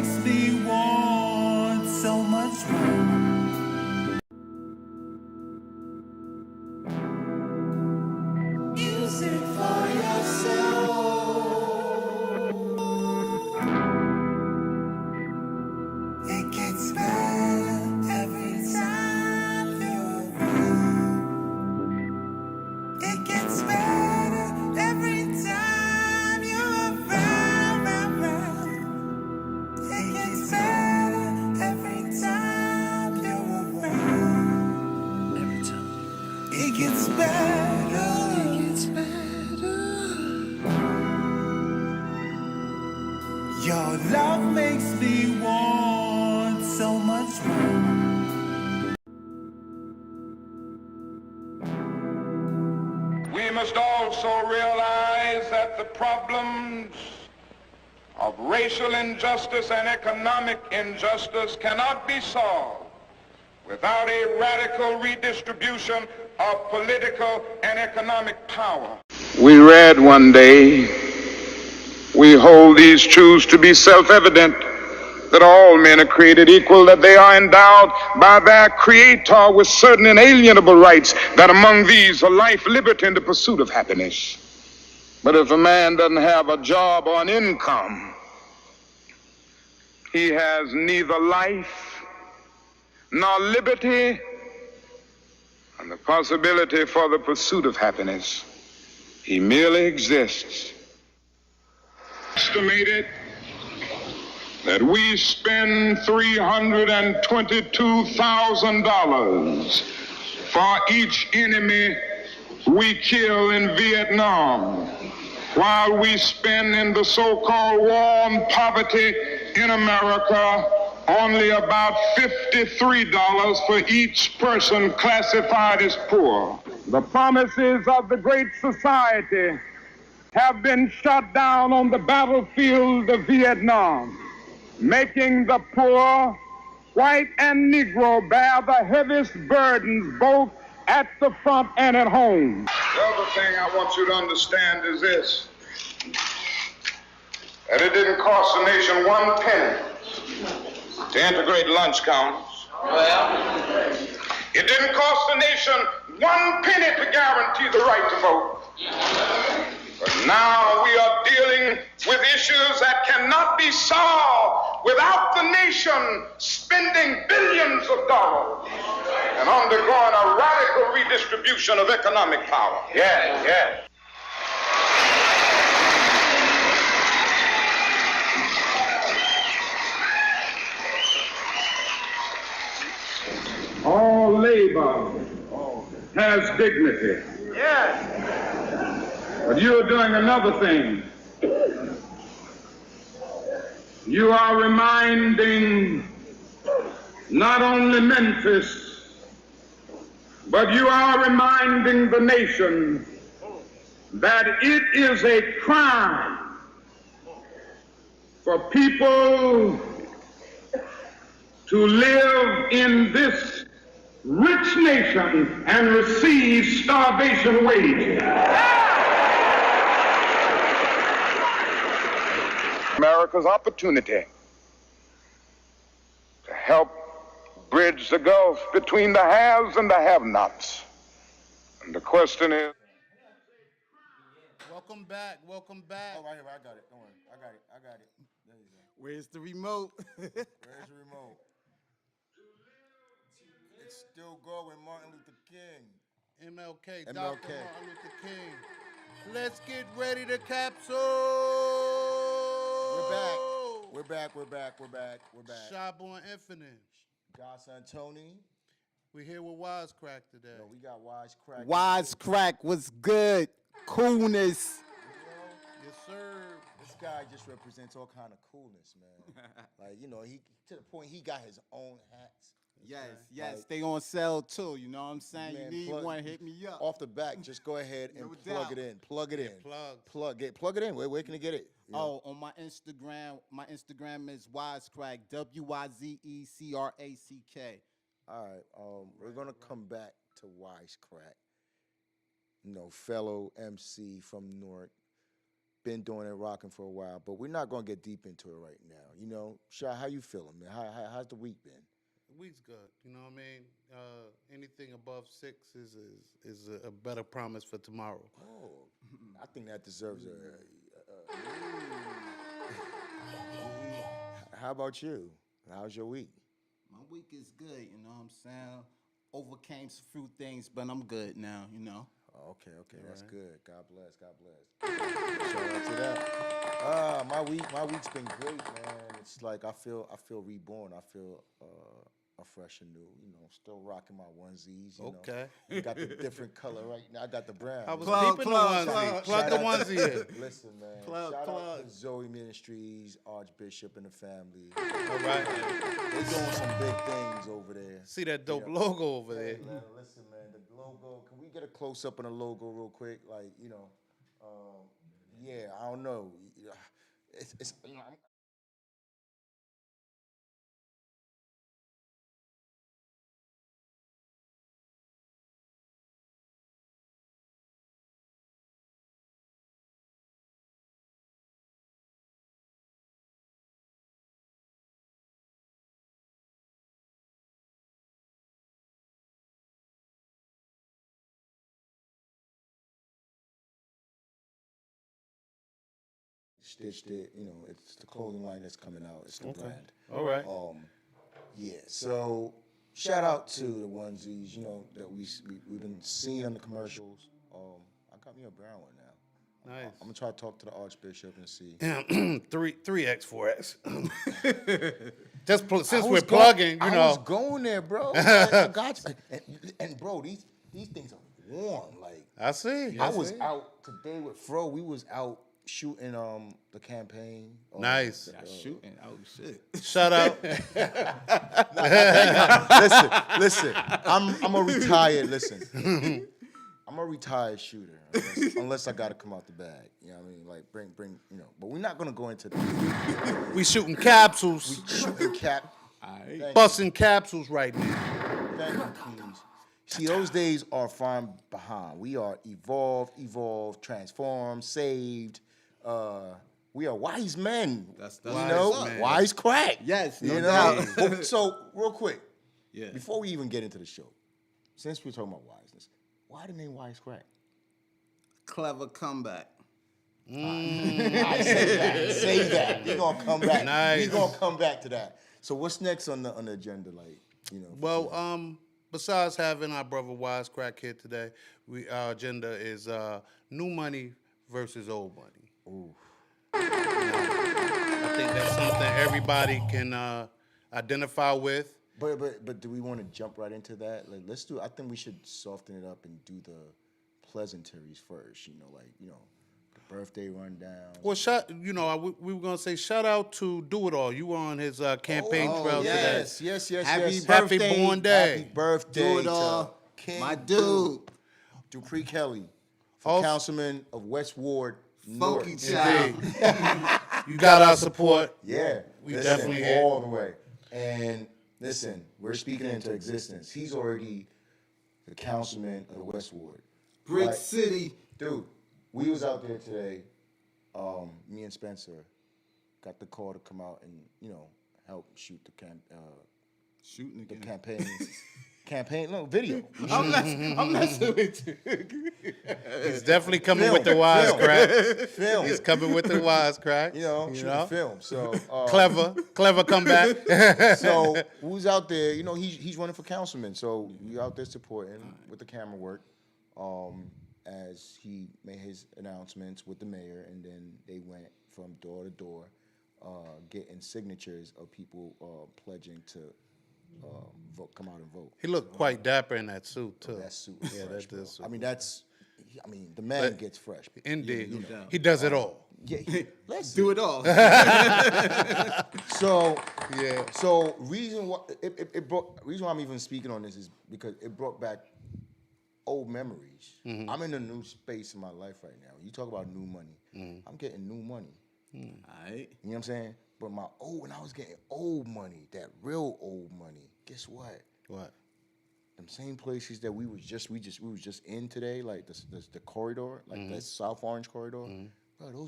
makes me want so much more. Use it for yourself. It gets better every time you're around. It gets better every time you're around. It gets better every time you're around. Every time. It gets better. It gets better. Your love makes me want so much more. We must also realize that the problems of racial injustice and economic injustice cannot be solved without a radical redistribution of political and economic power. We read one day, we hold these truths to be self-evident, that all men are created equal, that they are endowed by their Creator with certain inalienable rights, that among these are life, liberty, and the pursuit of happiness. But if a man doesn't have a job or an income, he has neither life nor liberty and the possibility for the pursuit of happiness. He merely exists. Estimated that we spend $322,000 for each enemy we kill in Vietnam, while we spend in the so-called war on poverty in America only about $53 for each person classified as poor. The promises of the Great Society have been shot down on the battlefield of Vietnam, making the poor, white and Negro, bear the heaviest burdens both at the front and at home. The other thing I want you to understand is this, that it didn't cost the nation one penny to integrate lunch counters. It didn't cost the nation one penny to guarantee the right to vote. But now we are dealing with issues that cannot be solved without the nation spending billions of dollars and undergoing a radical redistribution of economic power. Yes, yes. All labor has dignity. Yes. But you're doing another thing. You are reminding not only Memphis, but you are reminding the nation that it is a crime for people to live in this rich nation and receive starvation wages. America's opportunity to help bridge the gulf between the haves and the have-nots. And the question is... Welcome back, welcome back. Oh, right here, I got it. Don't worry. I got it. There you go. Where's the remote? Where's the remote? It's still going, Martin Luther King. MLK, MLK. Dr. Martin Luther King. Let's get ready to capsule. We're back. Shop on Infinite. God Santoni. We're here with Wize Crack today. No, we got Wize Crack. Wize Crack was good. Coolness. Yes, sir. This guy just represents all kind of coolness, man. Like, he to the point he got his own hats. Yes. Like, They on sale too. You know what I'm saying? man, you need one, hit me up. Off the back, just go ahead and No plug doubt. it in. Plug it in. Plug. Plug it in. Where can you get it? You know? Oh, on my Instagram is Wize Crack, WYZECRACK. All right. We're gonna come back to Wize Crack. Fellow MC from Newark. been doing it, rocking for a while, but we're not gonna get deep into it right now. You know, Sha, how you feeling, man? How's the week been? The week's good. You know what I mean? Anything above 6 is a better promise for tomorrow. Oh, I think that deserves a how about you? How's your week? My week is good, you know what I'm saying? Overcame some few things, but I'm good now, you know. Oh, okay, that's good. God bless, God bless. Shout out to that. My week's been great, man. It's like I feel reborn. I feel fresh and new. You know, still rocking my onesies. You Okay. know, got the different color right now. I got the brown. I was you know. peeping the onesie. Plug the onesie in. Listen, man. Plug, shout out plug. to Zoe Ministries, Archbishop, and the family. All right. They're doing some big things over there. See that dope logo over there. Hey, man, listen, man, the logo. Can we get a close up on the logo real quick? Like, you know, yeah, I don't know. It's you know, stitched it. You know, it's the clothing line that's coming out. It's the brand. All right. Yeah. So shout out to the onesies. You know that we've been seeing on the commercials. I got me a brown one now. Nice. I'm gonna try to talk to the Archbishop and see. 3X, 4X. Just since I we're was plugging, I you was know. going there, bro. I got you. And bro, these things are warm. Like I see. I was out today with Fro. We was out shooting the campaign. Nice. Shooting. Oh, shit. Shout out. Listen. I'm a retired. Listen. I'm a retired shooter, unless I gotta come out the bag. You know what I mean? Like bring, you know. But we're not gonna go into that. We shooting capsules. Shooting cap. Busting capsules right now. Thank you, Kings. See, those days are far behind. We are evolved, transformed, saved. We are wise men. That's you wise know, men. Wize Crack. Yes, no you doubt. know. So, real quick, Yeah. before we even get into the show, since we're talking about wiseness, why the name Wize Crack? Clever comeback. I say that. We're gonna come back. Nice. We're gonna come back to that. So, what's next on the agenda? Like, you know. Well, besides having our brother Wize Crack here today, our agenda is new money versus old money. Ooh. I think that's something everybody can identify with. But do we want to jump right into that? Like, let's do. I think we should soften it up and do the pleasantries first. You know, like the birthday rundown. Well, we were gonna say shout out to Do It All. You were on his campaign trail today. Yes. Happy Happy birthday. born day. Happy birthday Do it all. to King My dude. Dupree Kelly, Also- councilman of West Ward. Funky North. child. You got our support. Yeah, We listen, definitely all the way. And listen, we're speaking into existence. He's already the councilman of the West Ward. Brick Right. City. Dude, we was out there today. Me and Spencer got the call to come out and help shoot Shooting the again. campaign video. I'm messing with you. He's definitely coming Film, with the Wize Crack. Film. He's coming with the Wize Crack. Shooting film. So Clever comeback. So who's out there? He's running for councilman. So we out there supporting with the camera work. As he made his announcements with the mayor, and then they went from door to door, getting signatures of people pledging to vote, come out and vote. He looked quite dapper in that suit too. That suit, is Yeah, fresh, that does. bro. I mean, the man gets fresh. Indeed, doubt. he does it all. Yeah, let's Do it all. So Yeah. So reason why reason why I'm even speaking on this is because it brought back old memories. I'm in a new space in my life right now. You talk about new money. I'm getting new money. All right. You know what I'm saying? But when I was getting old money, that real old money, guess what? What? Them same places that we was just in today, like the corridor, like the South Orange corridor. bro,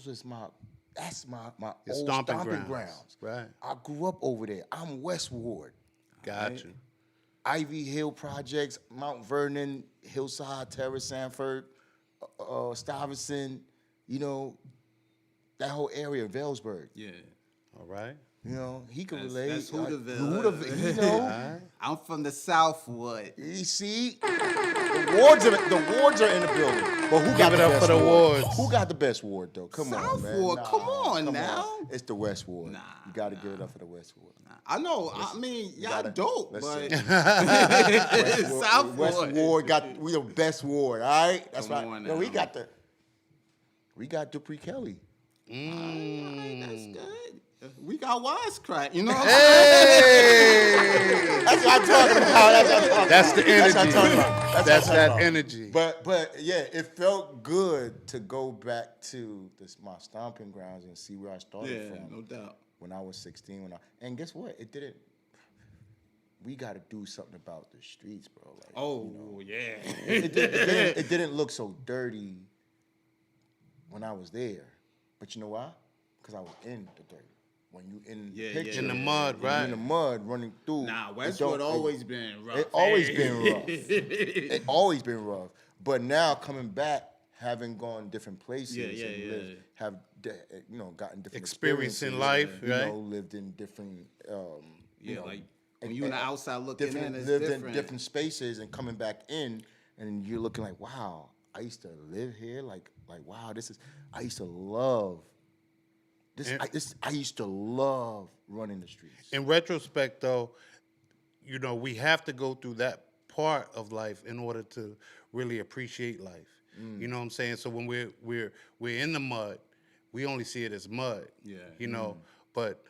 that's my Your old stomping stomping grounds. grounds. Right. I grew up over there. I'm West Ward. Got you. Ivy Hill Projects, Mount Vernon, Hillside, Terrace, Sanford, Stuyvesant, you know, that whole area, Vailsburg. Yeah. All right. You know, he could relate. That's Hooterville. Hooterville, you know. I'm from the Southwood. You see, the wards are in the building. But who got Give it the up best for the ward? wards. Who got the best ward though? Come on, man. Southwood, come on now. It's the West Ward. Nah, You got to give it up for the West Ward. I know. I mean, y'all gotta- dope, let's but see. Southwood. West Ward we the best ward. All right, that's Come right. on Yo, now. we got Dupree Kelly. That's good. We got Wize Crack. You know what I'm Hey! That's what I'm talking about. That's the energy. That's what I'm talking about. That's what I'm that talking about. energy. But yeah, it felt good to go back to my stomping grounds and see where I started Yeah, from. no doubt. When I was 16, and guess what? It didn't. We got to do something about the streets, bro. Like, Oh, yeah. it didn't look so dirty when I was there. But you know why? Because I was in the dirt. When you in the Yeah, picture, In the mud, when you right? in the mud running through. Nah, it Westwood don't- always been rough. It always Hey. been rough. It always been rough. But now coming back, having gone different places, Yeah, and yeah. have gotten different Experiencing experiences, life, you right? know, lived in different, Yeah, like when you on the outside looking in, different it's lived different. in different spaces, and coming back in, and you're looking like, wow, I used to live here. Like wow, I used to love this. I used to love running the streets. In retrospect, though, you know, we have to go through that part of life in order to really appreciate life. You know what I'm saying? So when we're in the mud, we only see it as mud. Yeah. You know, but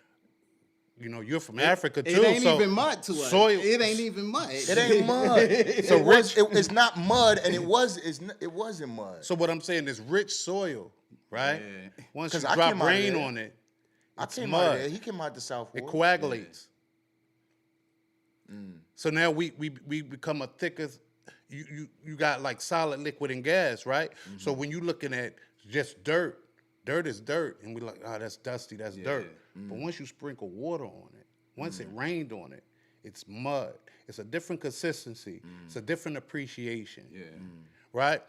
you know, you're from Africa too. It ain't so even mud to us. soil. It ain't even mud. It ain't mud. So It's not mud, and it wasn't mud. So what I'm saying is rich soil, right? Yeah. Once 'Cause you I drop came out of rain there. on it, I it's came out mud. of there. He came out the South It Ward. coagulates. So now we become a thicker. You got like solid, liquid, and gas, right? So when you looking at just dirt is dirt, and we like, oh, that's dusty, that's dirt. But once you sprinkle water on it, once it rained on it, it's mud. It's a different consistency. It's a different appreciation. Yeah. Right?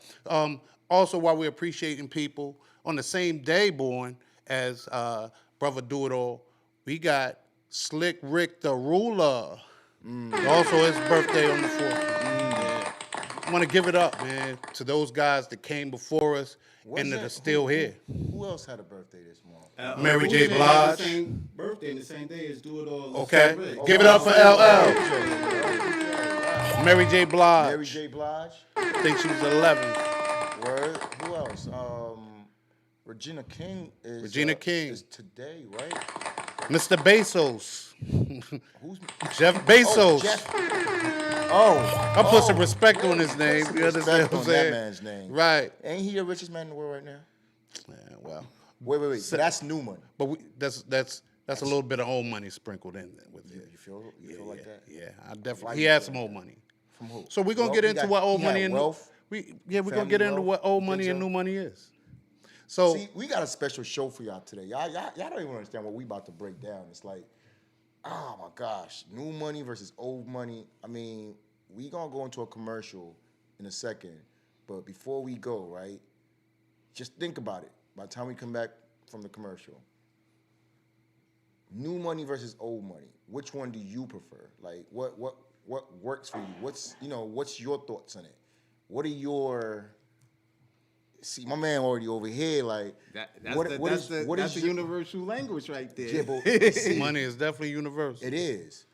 Also, while we're appreciating people, on the same day born as Brother Do It All, we got Slick Rick the Ruler. Also his birthday on the 4th. I want to give it up, man, to those guys that came before us and that are still here. Who else had a birthday this month? Mary J. Who's in Blige. the same birthday in the same day as Do It All. Okay. Rick. Give it up for LL. Mary J. Blige. Mary J. Blige. I think she was 11th. Word. Who else? Regina King is Regina King. is today, right? Mr. Bezos. Who's Jeff Bezos. Oh, Jeff. Oh, I put some respect on his name. some You understand respect what I'm on that saying? man's name. Right. Ain't he the richest man in the world right now? Yeah, well, Wait. That's new money. but that's a little bit of old money sprinkled in there with it. You feel like that? Yeah, I definitely. Like He had that. some old money. From who? So we're gonna Wealth? get He into got- what old he had money and wealth. we're gonna family get into wealth? what old You money think and so? new money is. So See, we got a special show for y'all today. Y'all don't even understand what we about to break down. It's like, oh my gosh, new money versus old money. I mean, we gonna go into a commercial in a second, but before we go, right, just think about it. By the time we come back from the commercial, new money versus old money. Which one do you prefer? Like, what works for you? What's your thoughts on it? What are your See, my man already over here, like, That's the universal language right there. Yeah, but see, money is definitely universal. it is.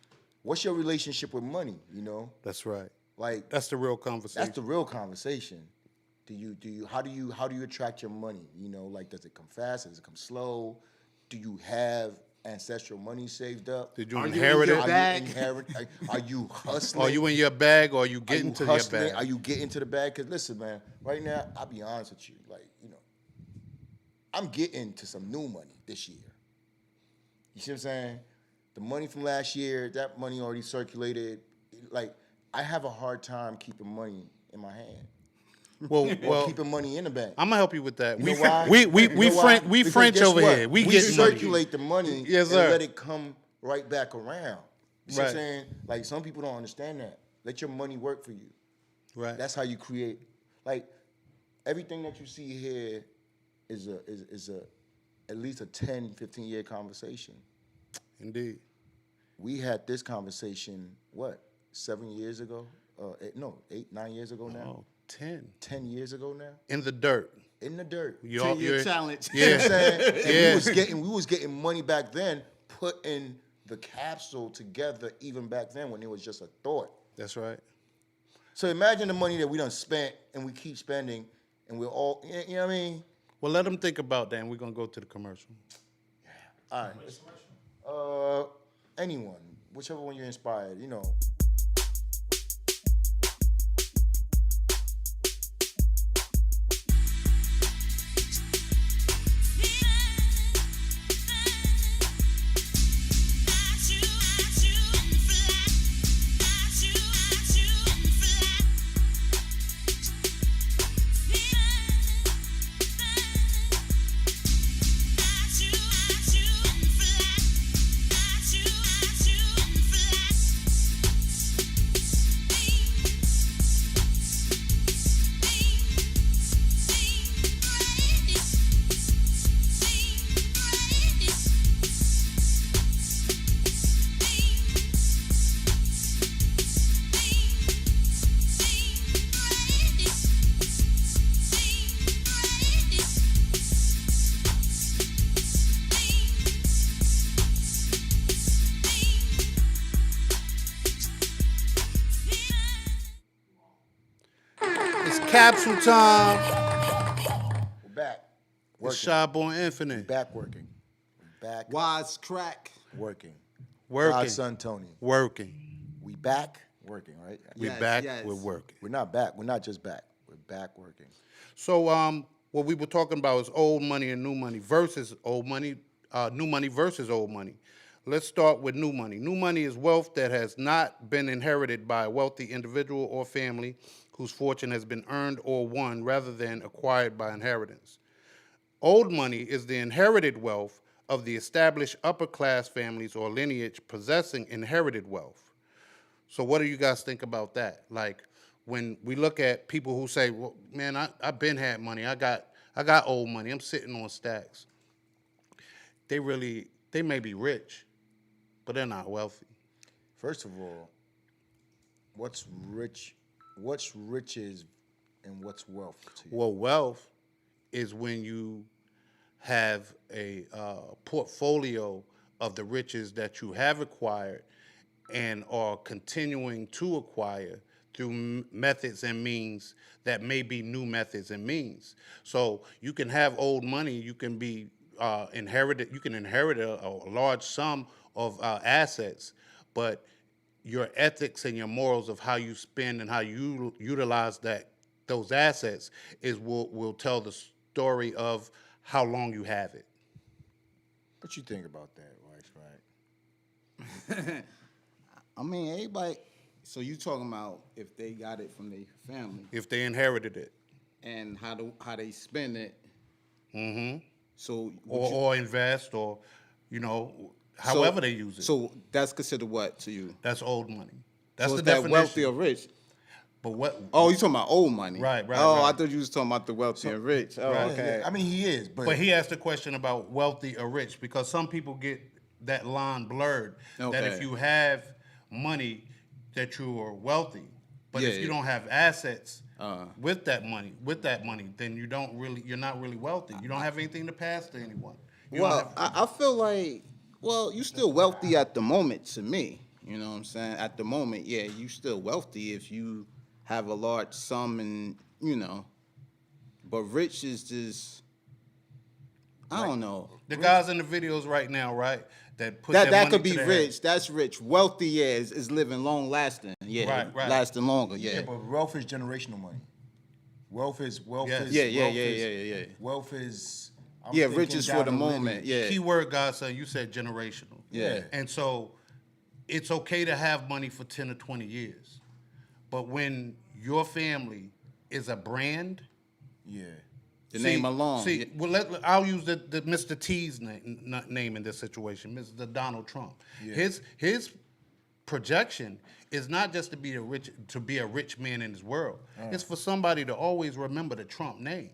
What's your relationship with money? You know, That's right. like That's the real conversation. that's the real conversation. How do you attract your money? You know, like, does it come fast? Does it come slow? Do you have ancestral money saved up? Did you Are you in inherit your it? bag? Are you hustling? Are you in your bag or are you Are getting you to your hustling? bag? Are you getting to the bag? Because listen, man, right now, I'll be honest with you. Like, I'm getting to some new money this year. You see what I'm saying? The money from last year, that money already circulated. Like, I have a hard time keeping money in my hand. or keeping money in the bank. I'm gonna help you with that. You know why? We You know why? we Because French guess over what? here. We We get circulate the money Yes, and sir. let it come right back around. You see what I'm Right. saying? Like some people don't understand that. Let your money work for you. Right. That's how you create. Like everything that you see here is a at least a 10, 15-year conversation. Indeed. We had this conversation, what, 7 years ago? 8, 9 years ago now? Oh, 10. 10 years ago now? In the dirt. In the dirt. You 10-year challenge. You know what I'm Yeah. saying? And Yeah. we was getting money back then, putting the capsule together even back then when it was just a thought. That's right. So imagine the money that we done spent and we keep spending and we're all, you know what I mean? Well, let them think about that, and we're gonna go to the commercial. All right. Anyone, whichever one you're inspired, you know. It's Capsule time. We're back. It's Working. Shop on Infinite. Back working. Back Wize Crack. working. Working. Godson Tony. Working. We back working, right? We Yes, back. yes. We're working. We're not back. We're not just back. We're back working. So, what we were talking about is old money and new money versus old money, new money versus old money. Let's start with new money. New money is wealth that has not been inherited by a wealthy individual or family whose fortune has been earned or won rather than acquired by inheritance. Old money is the inherited wealth of the established upper class families or lineage possessing inherited wealth. So what do you guys think about that? Like when we look at people who say, well, man, I've been had money. I got old money. I'm sitting on stacks. They may be rich, but they're not wealthy. First of all, what's riches and what's wealth to you? Well, wealth is when you have a portfolio of the riches that you have acquired and are continuing to acquire through methods and means that may be new methods and means. So you can have old money, you can be inherited, you can inherit a large sum of assets, but your ethics and your morals of how you spend and how you utilize those assets is will tell the story of how long you have it. What you think about that, Wize Crack? I mean, everybody. So you talking about if they got it from their family If they inherited it, and how they spend it. mm-hmm. So or invest, or however they use it. So that's considered what to you? That's old money. That's So the is that definition. wealthy or rich? But what? Oh, you talking about old money? Right. Oh, right. I thought you was talking about the wealthy and rich. Oh, Right. okay. I mean, he is, but But he asked the question about wealthy or rich because some people get that line blurred. That if Okay. you have money, that you are wealthy. But if Yeah. you don't have assets with that money, then you're not really wealthy. You don't have anything to pass to anyone. You don't Well, have- I feel like, you still wealthy at the moment to me. You know what I'm saying? At the moment, yeah, you still wealthy if you have a large sum and, but rich is just, I don't know. the guys in the videos right now, right? That put That money could be to their rich. head. That's rich. Wealthy, yeah, is living long lasting. Yeah, Right. lasting longer. Yeah. yeah, but wealth is generational money. Wealth is Yes. wealth Yeah. is Wealth is I'm Yeah, thinking rich is for down the moment. lineage. Yeah. Keyword, Godson, you said generational. Yeah. And so it's okay to have money for 10 or 20 years. But when your family is a brand. Yeah. The name alone. See, well, I'll use the Mr. T's name in this situation, Mr. Donald Trump. Yeah. His projection is not just to be a rich man in his world. It's for somebody to always remember the Trump name.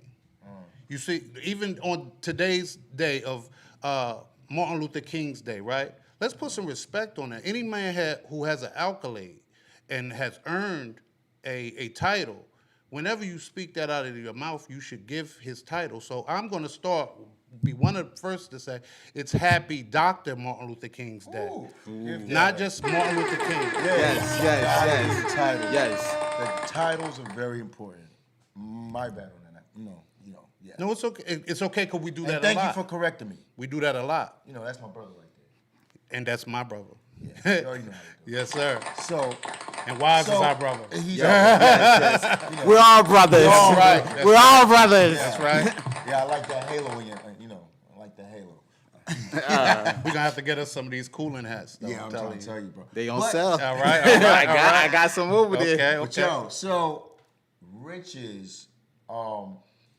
You see, even on today's day of Martin Luther King's Day, right? Let's put some respect on that. Any man who has an accolade and has earned a title, whenever you speak that out of your mouth, you should give his title. So I'm going to be one of the first to say it's Happy Dr. Martin Luther King's Day. Not just Martin Luther King. Yes. Title. Yes. The titles are very important. My bad on that. No. Yeah. No, it's okay. It's okay because we do that And a thank lot. you for correcting me. We do that a lot. That's my brother right there. And that's my brother. Yeah, you already know how to do Yes, sir. it. So, And Wize is our brother. He's We're all brothers. All right. We're all brothers. That's right. Yeah, I like that halo when I like that halo. We're going to have to get us some of these cooling hats. Though, I'm trying to tell you, bro. They on But- sell. All right. I got some over there. But yo, so riches,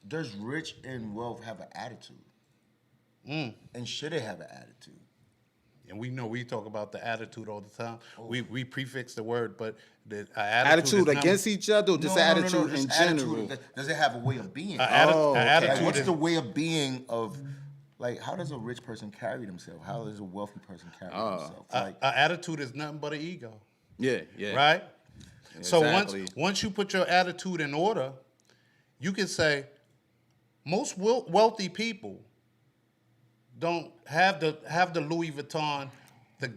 does rich and wealth have an attitude? And should it have an attitude? And we know we talk about the attitude all the time. We prefix the word, but the Attitude is against each other, or just No, attitude in just general. attitude. Does it have a way of being? attitude Like, what's is the way of being of, like, how does a rich person carry themselves? How does a wealthy person carry themselves? Like, a attitude is nothing but an ego, Yeah. right? So Exactly. once you put your attitude in order, you can say most wealthy people don't have the Louis Vuitton, the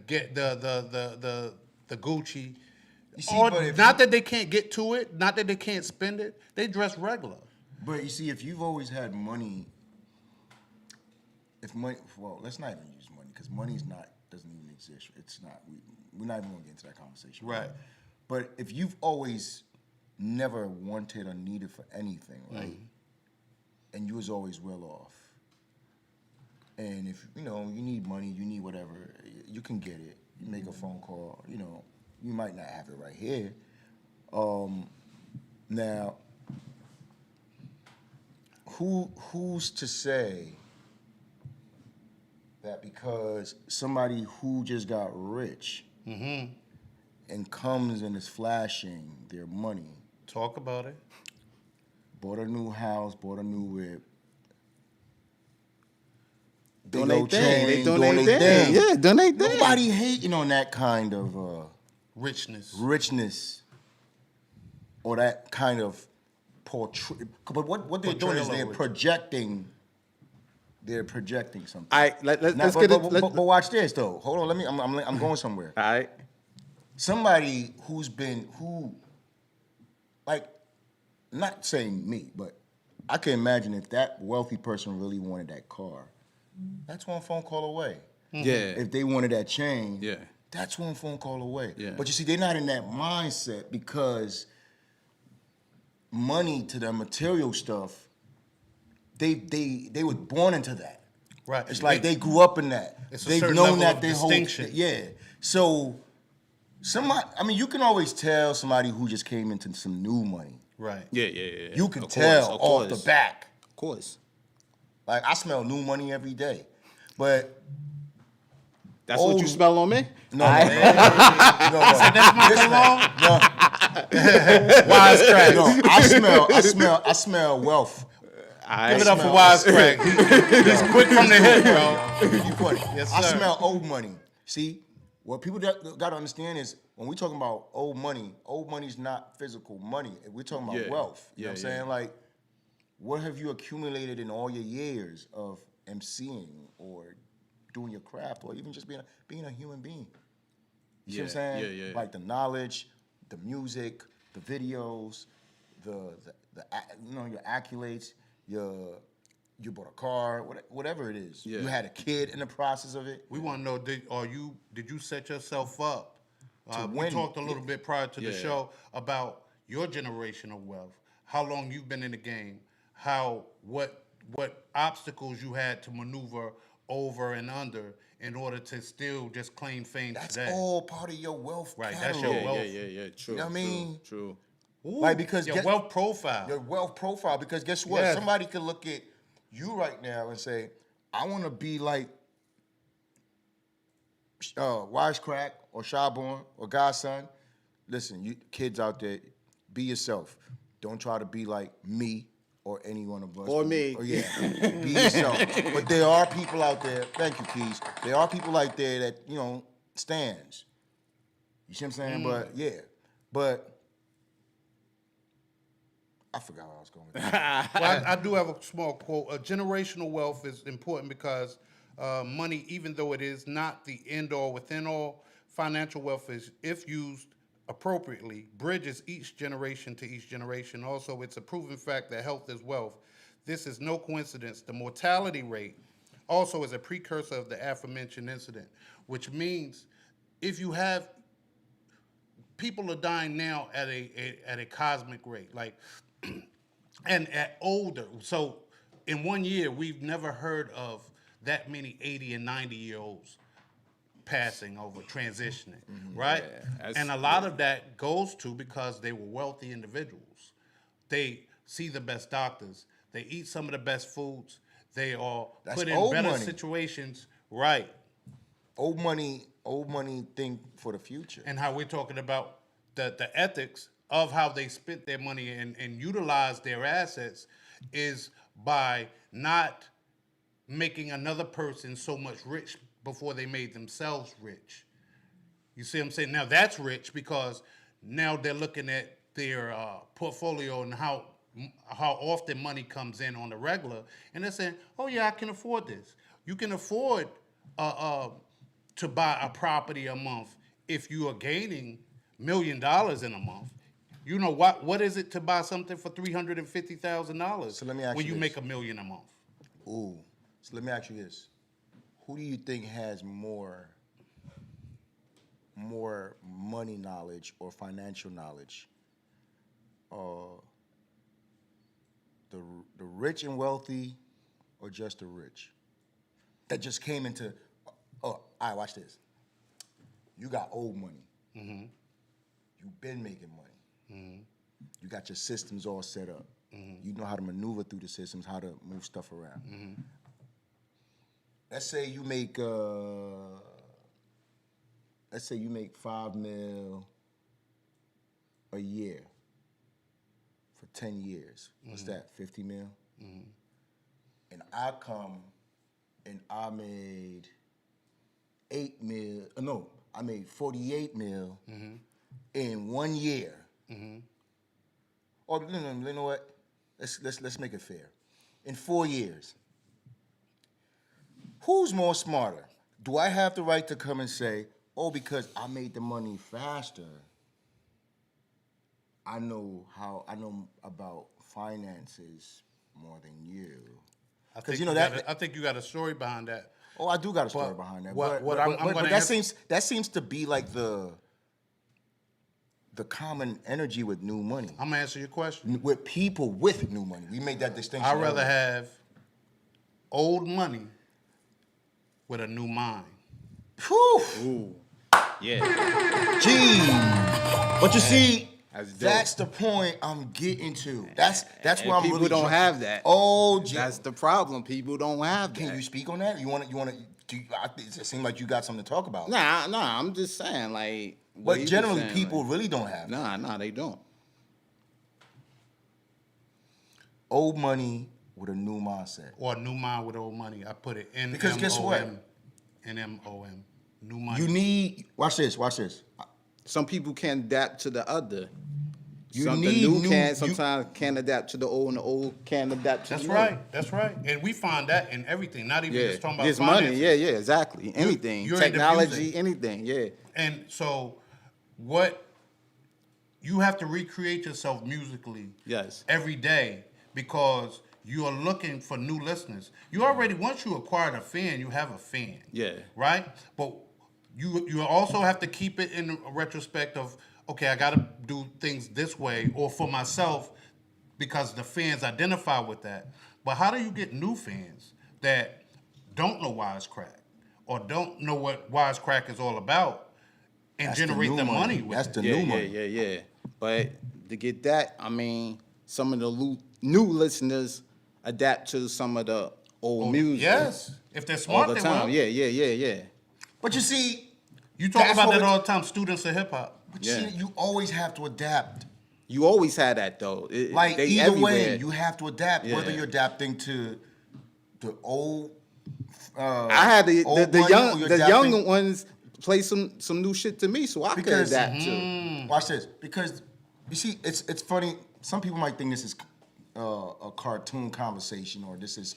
Gucci. You see, Or but if not that they can't get to it, not that they can't spend it. They dress regular. But you see, if you've always had money, let's not even use money because doesn't even exist. It's not. We're not even gonna get into that conversation. Right. But if you've always never wanted or needed for anything, right, and you was always well off, and if you need money, you need whatever, you can get it. You make a phone call. You might not have it right here. Now, who's to say that because somebody who just got rich and comes and is flashing their money, Talk about it. bought a new house, bought a new whip, Doing big old their thing. They chain, doing their thing. Yeah, doing their thing. Nobody hating on that kind of Richness. or that kind of portray. But what they're doing is Portrayal of they're projecting something. All right, let's Now, get it. but watch this though. Hold on, I'm going somewhere. All right. Somebody like, not saying me, but I can imagine if that wealthy person really wanted that car, that's one phone call away. Yeah. If they wanted that chain, Yeah. that's one phone call away. Yeah. But you see, they're not in that mindset because money to them, material stuff, they were born into that. Right. It's like they grew up in that. It's a They've certain known level that of their whole distinction. yeah. So you can always tell somebody who just came into some new money. Right. Yeah. You can Of tell course, of off the course. back. Of course. Like, I smell new money every day. But That's what you smell on me? no, that's my cologne. Wize Crack. No, I smell wealth. Give it up for Wize Crack. He's quick from the hip, bro. You put it. Yes, I sir. smell old money. See, what people got to understand is when we talking about old money's not physical money. We're talking about Yeah. wealth. You know what I'm Yeah, saying? Like, what have you accumulated in all your years of emceeing or doing your craft or even just being a human being? You see what I'm saying? Yeah. Like the knowledge, the music, the videos, the your accolades, you bought a car, whatever it is. Yeah. You had a kid in the process of it. We want to know, did you set yourself up? We win. talked a little bit prior to the Yeah. show about your generational wealth, how long you've been in the game, what obstacles you had to maneuver over and under in order to still just claim fame That's today. all part of your wealth Right, that's catalog. your wealth. Yeah. True. You know what I mean? True. Ooh, Like, because your wealth profile. Your wealth profile. Because guess what? Yes. Somebody could look at you right now and say, I want to be like Wize Crack or Shyborn or Godson. Listen, you kids out there, be yourself. Don't try to be like me or any one of us. Or me. Or yeah, be yourself. But there are people out there. Thank you, Keys. There are people out there that stands. You see what I'm saying? But yeah, but I forgot what I was going with. Well, I do have a small quote. Generational wealth is important because money, even though it is not the end all within all, financial wealth is, if used appropriately, bridges each generation to each generation. Also, it's a proven fact that health is wealth. This is no coincidence. The mortality rate also is a precursor of the aforementioned incident, which means if you have people are dying now at a cosmic rate, like and at older. So in 1 year, we've never heard of that many 80 and 90-year-olds passing over, transitioning, right? Yeah, and a lot of that goes to because they were wealthy individuals. They see the best doctors. They eat some of the best foods. They are That's put in old better money. situations, right? Old money think for the future. And how we're talking about the ethics of how they spent their money and utilized their assets is by not making another person so much rich before they made themselves rich. You see what I'm saying? Now that's rich because now they're looking at their portfolio and how often money comes in on the regular, and they're saying, "Oh yeah, I can afford this." You can afford to buy a property a month if you are gaining $1 million in a month. You know what is it to buy something for $350,000? So let me ask when you you this. make $1 million a month. Ooh. So let me ask you this. Who do you think has more money knowledge or financial knowledge? The rich and wealthy, or just the rich? That just came into, all right, watch this. You got old money. Mm-hmm. You've been making money. Mm-hmm. You got your systems all set up. Mm-hmm. You know how to maneuver through the systems, how to move stuff around. Mm-hmm. Let's say you make $5 million a year for 10 years. What's that? 50 mil? Mm-hmm. And I come and I made 8 mil. No, I made 48 mil in 1 year. Mm-hmm. Or no, you know what? Let's make it fair. In 4 years. Who's more smarter? Do I have the right to come and say, "Oh, because I made the money faster, I know about finances more than you"? I think you got a story behind that. Oh, I do got a story behind that. I'm But gonna that seems to be like the common energy with new money. I'm gonna answer your question. With people with new money, we made that distinction. I'd rather earlier. have old money with a new mind. Whew. Ooh. Yeah. Gee. But you see, That's dope. that's the point I'm getting to. That's And where I'm people really don't trying- have that. Oh, gee. That's the problem. People don't have that. Can you speak on that? You want to? It seems like you got something to talk about. Nah. I'm just saying, like. what he But was generally, saying, people like, really don't have that. Nah, they don't. Old money with a new mindset. Or a new mind with old money. I put it in Because guess what? NMOM. New money. You need. Watch this. Some people can't adapt to the other. You the need new new- can sometimes can't adapt to the old, and the old can't adapt to That's the new. right. That's right. And we find that in everything. Not even Yeah, just talking about just finances. money. Yeah, exactly. Anything, you're into technology, music. anything. Yeah. And so, what you have to recreate yourself musically. Yes. Every day because you are looking for new listeners. You already, once you acquired a fan, you have a fan. Yeah. Right? But you also have to keep it in retrospect of, okay, I got to do things this way, or for myself, because the fans identify with that. But how do you get new fans that don't know Wize Crack or don't know what Wize Crack is all about and That's the generate new the money. money with That's it? the new money. Yeah. But to get that, I mean, some of the new listeners adapt to some of the old music. Yes. If they're All smart, the they time. will. Yeah. But you see, You talk that's about what that we- all the time, students of hip hop. but Yeah. see, you always have to adapt. You always had that though. Like They either way, everywhere. you have to adapt. Yeah. Whether you're adapting to the old, I had the old money, or you're the adapting- young ones play some new shit to me, so I could Because- adapt to. Watch this, because you see, it's funny. Some people might think this is a cartoon conversation or this is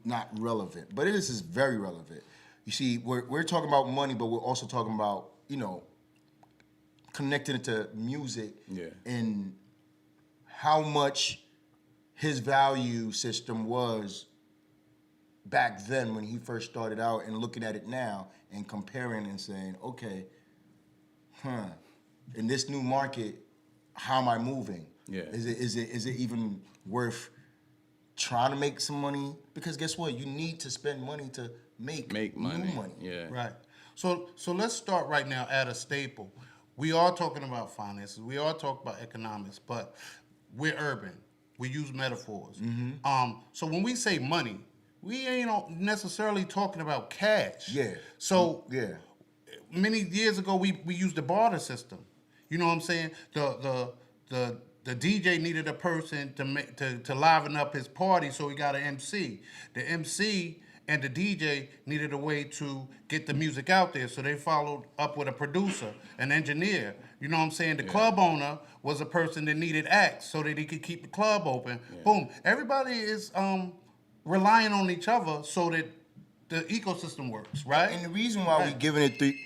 not relevant, but it is very relevant. You see, we're talking about money, but we're also talking about connecting it to music and how much his value system was back then when he first started out, and looking at it now and comparing and saying, okay, in this new market, how am I moving? Yeah. Is it even worth trying to make some money? Because guess what? You need to spend money to make money. new money. Yeah. Right. So let's start right now at a staple. We are talking about finances. We are talking about economics, but we're urban. We use metaphors. So when we say money, we ain't necessarily talking about cash. Yeah. So Yeah. many years ago, we used the barter system. You know what I'm saying? The DJ needed a person to liven up his party, so he got an MC. The MC and the DJ needed a way to get the music out there, so they followed up with a producer, an engineer. You know what I'm saying? The club owner was a person that needed acts so that he could keep the club open. Boom. Everybody is relying on each other so that the ecosystem works, right? And the reason why we giving it three.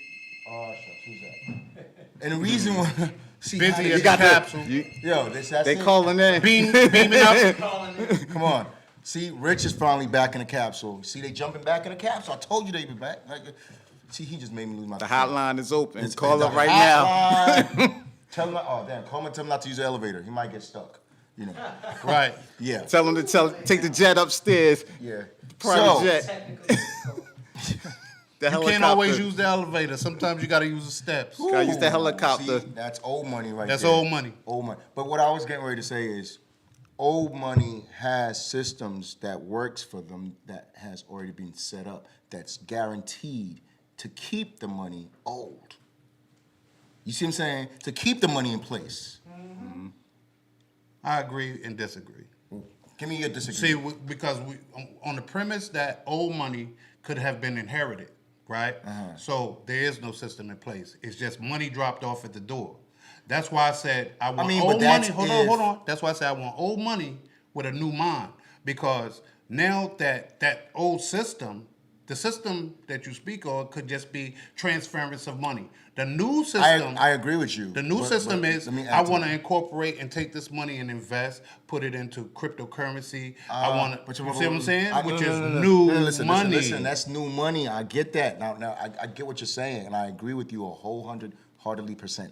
Oh, shucks, who's that? And the reason why. See, Busy how at they- the Capsule. Yo, that's They it. calling in. Beaming up. Come on. See, Rich is finally back in the capsule. See, they jumping back in the capsule. I told you they'd be back. See, he just made me lose my. The hotline is open. It's Call the up right now. hotline. Tell him. Oh damn! Call him and tell him not to use the elevator. He might get stuck. Right. Yeah. Tell them to take the jet upstairs. Yeah. Private jet. The You helicopter. can't always use the elevator. Sometimes you got to use the steps. Gotta use the helicopter. See, that's old money right That's there. old money. Old money. But what I was getting ready to say is, old money has systems that works for them that has already been set up that's guaranteed to keep the money old. You see what I'm saying? To keep the money in place. I agree and disagree. Give me your disagreement. See, because on the premise that old money could have been inherited, right? So there is no system in place. It's just money dropped off at the door. That's why I said I want mean, old but that's money. Hold if- on. That's why I said I want old money with a new mind. Because now that old system, the system that you speak of could just be transference of money. The new system, I agree with you. the new but system is let me I add want to that. incorporate and take this money and invest, put it into cryptocurrency. I want to, But you see what I'm saying? Which is no. new Listen, money. Listen, that's new money. I get that. Now I get what you're saying, and I agree with you a wholeheartedly percent.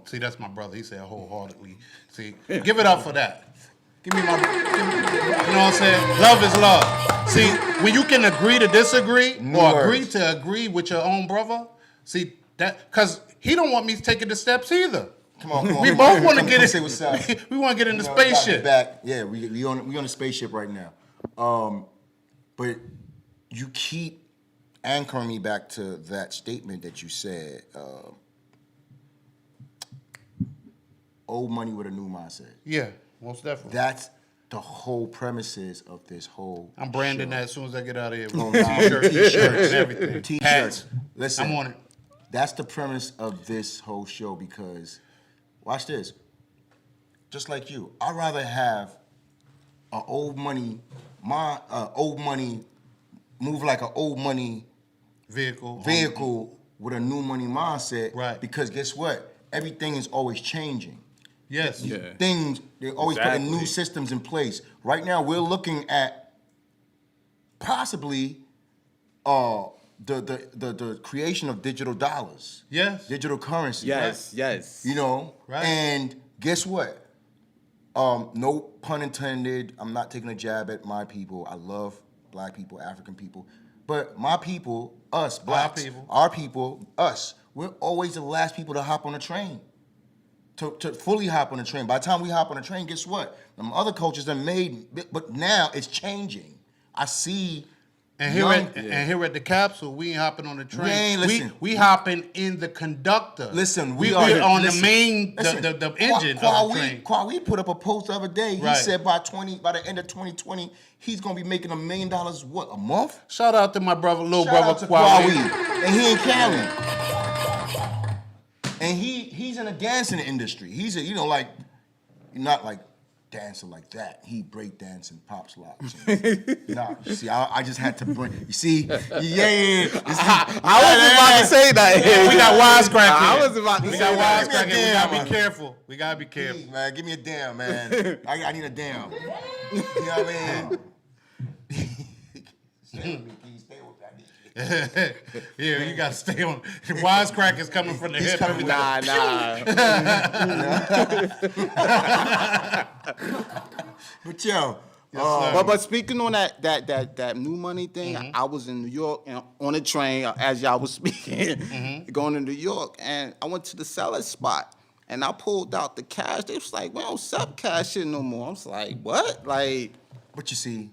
See, that's my brother. He said wholeheartedly. See, give it up for that. Give me my, you know what I'm saying? Love is love. See, when you can agree to disagree New or agree words. to agree with your own brother, see, that, because he don't want me taking the steps either. Come on. We both want to Come get say what's up. in. We want to get in the You know, I got spaceship. your back. Yeah, we on the spaceship right now. But you keep anchoring me back to that statement that you said. Old money with a new mindset. Yeah, most definitely. That's the whole premises of this whole. I'm branding show. that as soon as I get out of here. Oh, With nah, T-shirts, t-shirts. and everything. T-shirts. Hats. Listen, I'm on it. That's the premise of this whole show because, watch this. Just like you, I'd rather have an old money, move like an old money Vehicle. with a new money mindset. Right. Because guess what? Everything is always changing. Yes. Yeah. Things, they're always putting new Exactly. systems in place. Right now, we're looking at possibly the creation of digital dollars. Yes. Digital currency. Yes, yes. You know? Right. And guess what? No pun intended. I'm not taking a jab at my people. I love black people, African people. But my people, us, blacks, people. our people, us, we're always the last people to hop on a train. to fully hop on the train. By the time we hop on the train, guess what? Them other coaches are made, but now it's changing. I see. And here at the Capsule, we ain't hopping on the train. Listen. We hopping in the conductor. Listen, we're on the main, the engine of the train. Kwame put up a post the other day. He Right. said by the end of 2020, he's gonna be making $1 million a month? Shout out to my little Shout brother out to Kwame. And he in Cali. And he's in the dancing industry. He's not like dancer like that. He break dancing, pops locks. Nah, you see, I just had to bring. You see, yeah. I was about to say that. We got Wize Crack. I was about to We say got that. Wize Crack. Give me a We damn, gotta man. be careful. We gotta be careful. Please, man, give me a damn, man. I need a damn. You know what I mean? Stay with that. Yeah, you gotta stay on. Wize Crack is coming from the hip. coming Nah. But yo, But speaking on that new money thing, I was in New York and on a train as y'all was speaking, going to New York, and I went to the seller's spot and I pulled out the cash. They was like, "We don't accept cash shit no more." I was like, "What?" Like, but you see,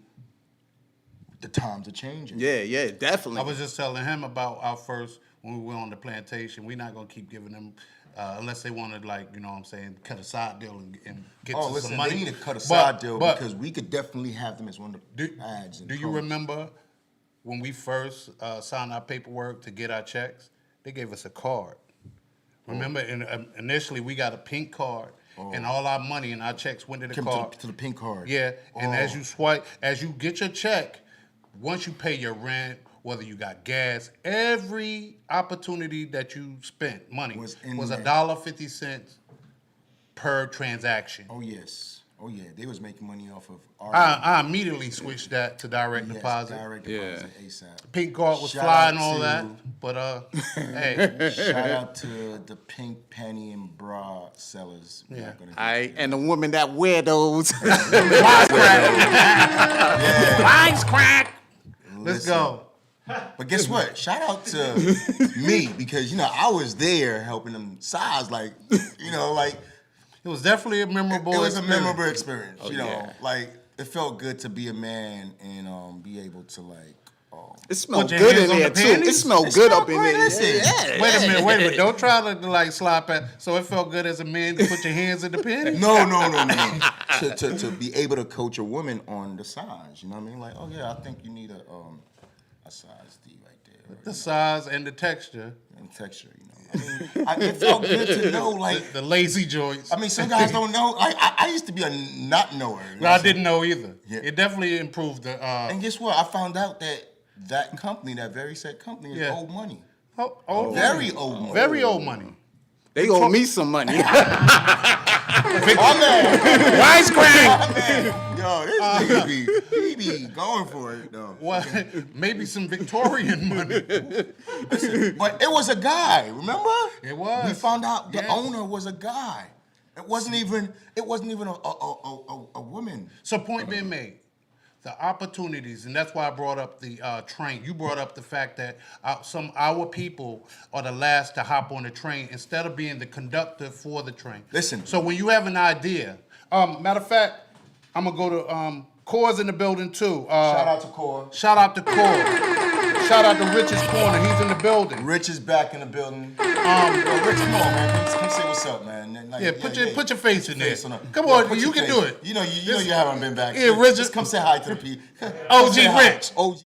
the times are changing. yeah, definitely. I was just telling him about our first when we were on the plantation. We're not gonna keep giving them unless they want to, like, you know what I'm saying, cut a side deal and get to Listen, some money. they need to cut a side deal but because we could definitely have them as one of the ads. Do you remember when we first signed our paperwork to get our checks? They gave us a card. Remember, initially we got a pink card, and all our money and our checks went to the card. To the pink card. Yeah, and as you get your check, once you pay your rent, whether you got gas, every opportunity that you spent money was $1.50 per transaction. Oh yes. Oh yeah. They was making money off of our. I immediately switched that to direct deposit. Direct deposit ASAP. Pink card was Shout flying out all to- that, but hey, Shout out to the pink panty and bra sellers. We're not gonna All right, and the women that wear those. Wize Crack. Let's Listen. go. But guess what? Shout out to me because I was there helping them size like. It was definitely a memorable. It was a experience. memorable experience. yeah. Like it felt good to be a man and be able to like. It smelled Put your good hands in on there the too. panties? It smelled It good smelled up in great, there. listen. Yeah. Wait a minute. Don't try to like slap at. So it felt good as a man to put your hands in the panties? No. to be able to coach a woman on the size, you know what I mean? Like, oh yeah, I think you need a size D right there. The size and the texture. And texture, I mean, it felt good to know, like, The lazy joints. I mean, some guys don't know. I used to be a not knower. No, I didn't know either. Yeah. It definitely improved the. And guess what? I found out that company, that very set company, is old money. Very old money. Very old money. They owe me some money. My man. Wize Crack. My man. Yo, this nigga he be going for it, though. What? Maybe some Victorian money. But it was a guy, remember? It was. We found out the Yes. owner was a guy. It wasn't even a woman. So point being made. The opportunities, and that's why I brought up the train. You brought up the fact that our people are the last to hop on the train instead of being the conductor for the train. Listen. So when you have an idea, matter of fact, I'm gonna go to Core's in the building too. Shout out to Core. Shout out to Core. Shout out to Rich's Corner. He's in the building. Rich is back in the building. Rich, come on, man. Come say what's up, man. Like, Yeah, put your face in there. Face on the- Come Yeah, on, put you your can face. do it. You know you haven't been back. Yeah, Rich- Just come say hi to the people. OG Rich. OG.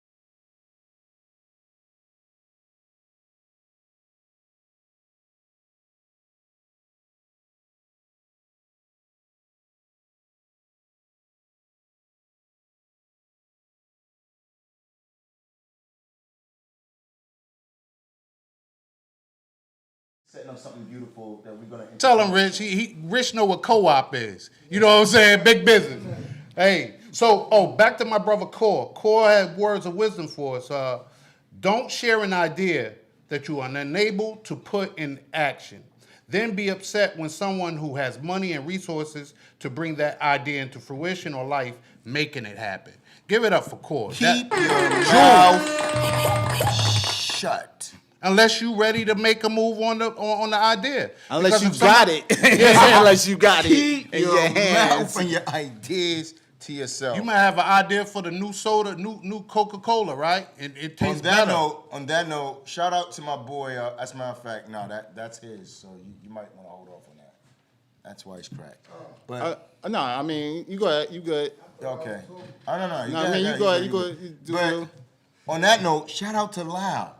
Setting up something beautiful that we're gonna Tell him, Rich. Rich know what co-op is. You know what I'm saying? Big business. Hey, so back to my brother Core. Core had words of wisdom for us. Don't share an idea that you are unable to put in action. Then be upset when someone who has money and resources to bring that idea into fruition or life, making it happen. Give it up for Core. keep your mouth shut. unless you ready to make a move on the idea. Unless Because you if got somebody- it. Unless you got it Keep in your your hands. mouth and your ideas to yourself. You might have an idea for the new soda, new Coca-Cola, right? It tastes better. On that note, shout out to my boy. As a matter of fact, no, that's his. So you might want to hold off on that. That's Wize Crack. But No, I mean, you go ahead. You good. okay. I don't know. No, I mean, you go ahead. You go. But on that note, shout out to Loud.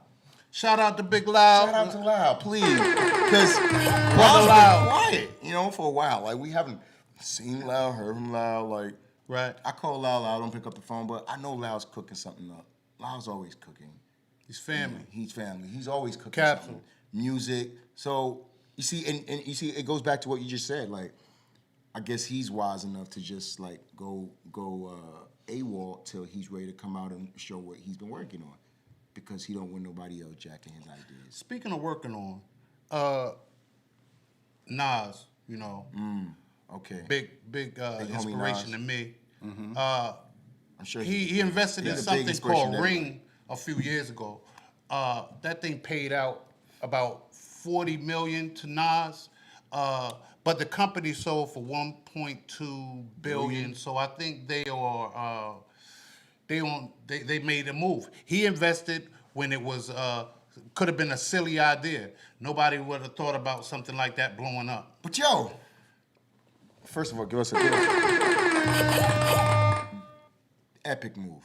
Shout out to Big Loud. Shout out to Loud, please, because Brother Loud's Loud. been quiet, for a while. Like we haven't seen Loud, heard him Loud. Like Right. I call Loud, I don't pick up the phone, but I know Loud's cooking something up. Loud's always cooking. He's family. He's family. He's always cooking Capsule. something. Music. So you see, and you see, it goes back to what you just said. Like, I guess he's wise enough to just like go AWOL till he's ready to come out and show what he's been working on, because he don't want nobody else jacking his ideas. Speaking of working on, Nas, Okay. big homie inspiration Nas. to me. I'm sure He invested in he's a big something inspiration called to everybody. Ring a few years ago. That thing paid out about $40 million to Nas, but the company sold for $1.2 billion. So I think they made a move. He invested when it was could have been a silly idea. Nobody would have thought about something like that blowing up. But first of all, give us a epic move.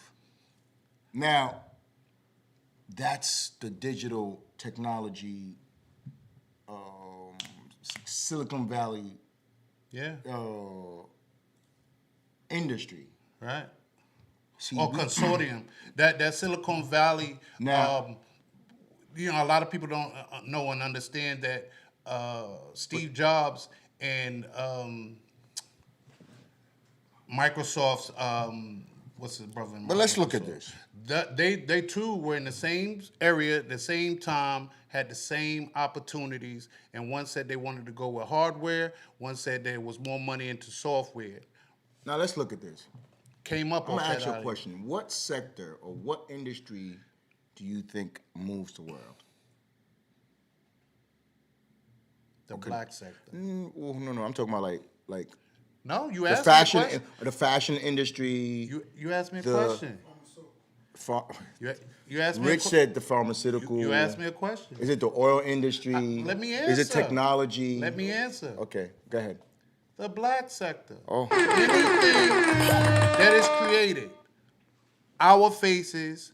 Now, that's the digital technology, Silicon Valley Yeah, industry. right. See, Or consortium. That Silicon Valley. Now- A lot of people don't know and understand that Steve Jobs and Microsoft's what's his brother? But let's look at this. They too were in the same area at the same time, had the same opportunities, and one said they wanted to go with hardware. One said there was more money into software. Now let's look at this. Came up I'm on gonna that ask you a idea. question. What sector or what industry do you think moves the world? The black sector. Well, no. I'm talking about like No, you the asked fashion, me a question. the fashion industry. You asked me a the- question. You asked me. Rich said the pharmaceutical. You asked me a question. Is it the oil industry? Let me Is it answer. technology? Let me answer. Okay, go ahead. The black sector. Oh, Anything that is created, our faces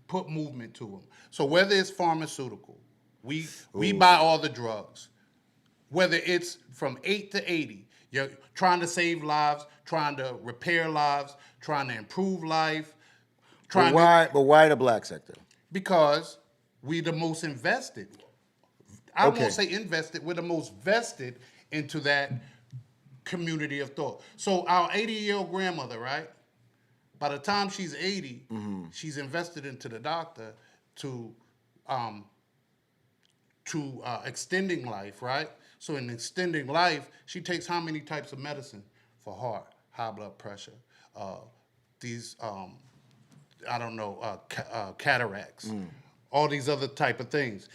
put movement to them. So whether it's pharmaceutical, we buy all the drugs. Whether it's from 8 to 80, you're trying to save lives, trying to repair lives, trying to improve life. but why the black sector? Because we the most invested. I Okay. won't say invested, we're the most vested into that community of thought. So our 80-year-old grandmother, right? By the time she's 80, she's invested into the doctor to extending life, right? So in extending life, she takes how many types of medicine for heart, high blood pressure, cataracts, all these other type of things.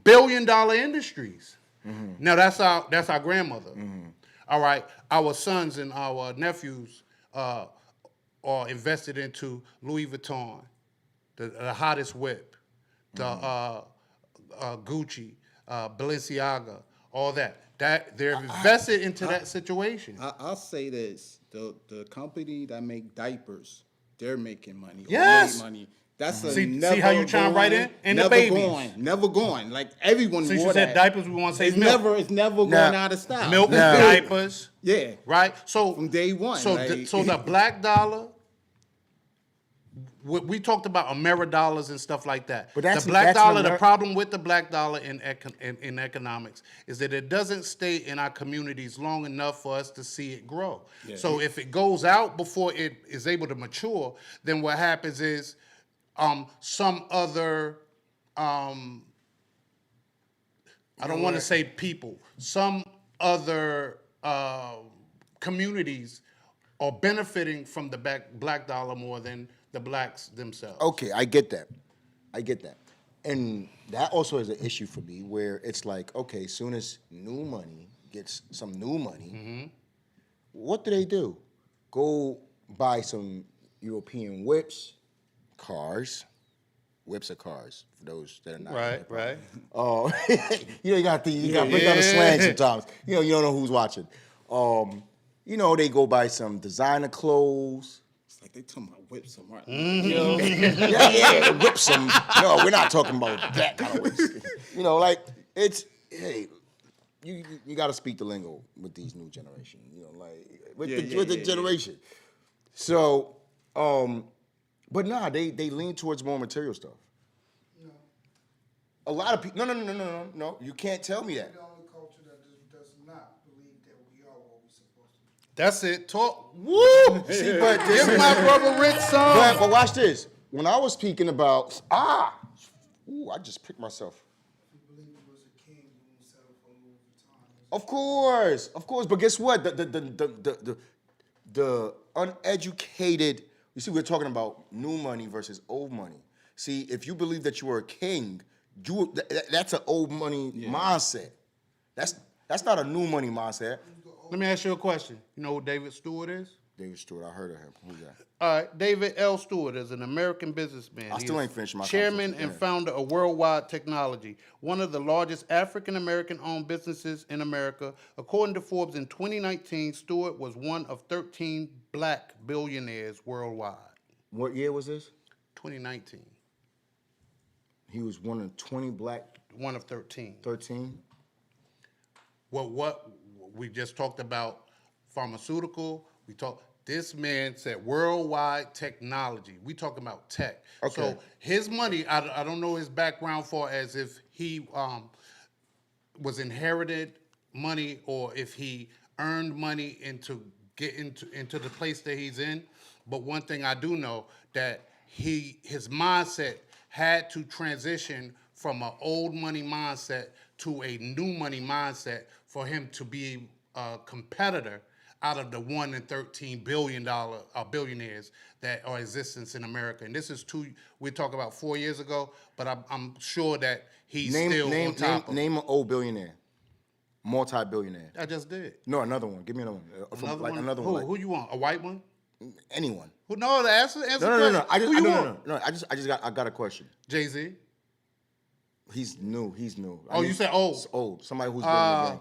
Billion-dollar industries. Now that's our grandmother. All right, our sons and our nephews are invested into Louis Vuitton, the hottest whip, the Gucci, Balenciaga, all that. That they're invested into that situation. I'll say this: the company that make diapers, they're making money. Or Yes. made money. That's a See never how you trying right in? And the never babies. going, never going. Like everyone Since wore you said that. diapers, we want to say It's milk. it's never going Now, out of style. Milk, Now- diapers, Yeah. right? So From day one, So like- so the black dollar. We talked about Ameridollars and stuff like that. But that's- the black that's dollar. an The problem with the black dollar in economics is that it doesn't stay in our communities long enough for us to see it grow. So if it goes out before it is able to mature, then what happens is some other I don't want to say people, some other communities are benefiting from the black dollar more than the blacks themselves. Okay, I get that. And that also is an issue for me where it's like, okay, soon as new money gets some new money, what do? Go buy some European whips, cars. Whips are cars for those that are not. Right, right. Oh, you got to break down the slang sometimes. You don't know who's watching. They go buy some designer clothes. It's like they talking about whips or Martin. Yeah, whip some. No, we're not talking about that kind of whips. You got to speak the lingo with these new generation. With the generation. So, but nah, they lean towards more material stuff. No. A lot of people. No. You can't tell me that. We're the only culture that does not believe that we are what we're supposed to be. That's it. Talk. Woo! See, but Give my brother Rich some. but watch this. When I was speaking about I just picked myself. If you believe he was a king, you won't settle for Louis Vuitton. Of course. But guess what? The uneducated. You see, we're talking about new money versus old money. See, if you believe that you are a king, that's an old money mindset. That's not a new money mindset. Let me ask you a question. You know who David Stewart is? David Stewart, I heard of him. Who's that? All right, David L. Stewart is an American businessman. I still ain't finished my chairman conversation. and founder of Worldwide Technology, one of the largest African American owned businesses in America. According to Forbes, in 2019, Stewart was one of 13 black billionaires worldwide. What year was this? 2019, He was one of 20 black, one of 13. 13. Well, what we just talked about pharmaceutical. This man said worldwide technology. We talking about tech. Okay. So his money, I don't know his background for as if he was inherited money or if he earned money to get into the place that he's in. But one thing I do know that his mindset had to transition from an old money mindset to a new money mindset for him to be a competitor out of the 1 in 13 billionaires that are existence in America. And this is we talk about 4 years ago, but I'm sure that he's still on top of it. Name an old billionaire, multi-billionaire. I just did. No, another one. Give me another one. Another one. Who you want? A white one? Anyone. Who? No, the answer. No. I got a question. Jay-Z. He's new. Oh, you said old. Old. Somebody who's been in the game.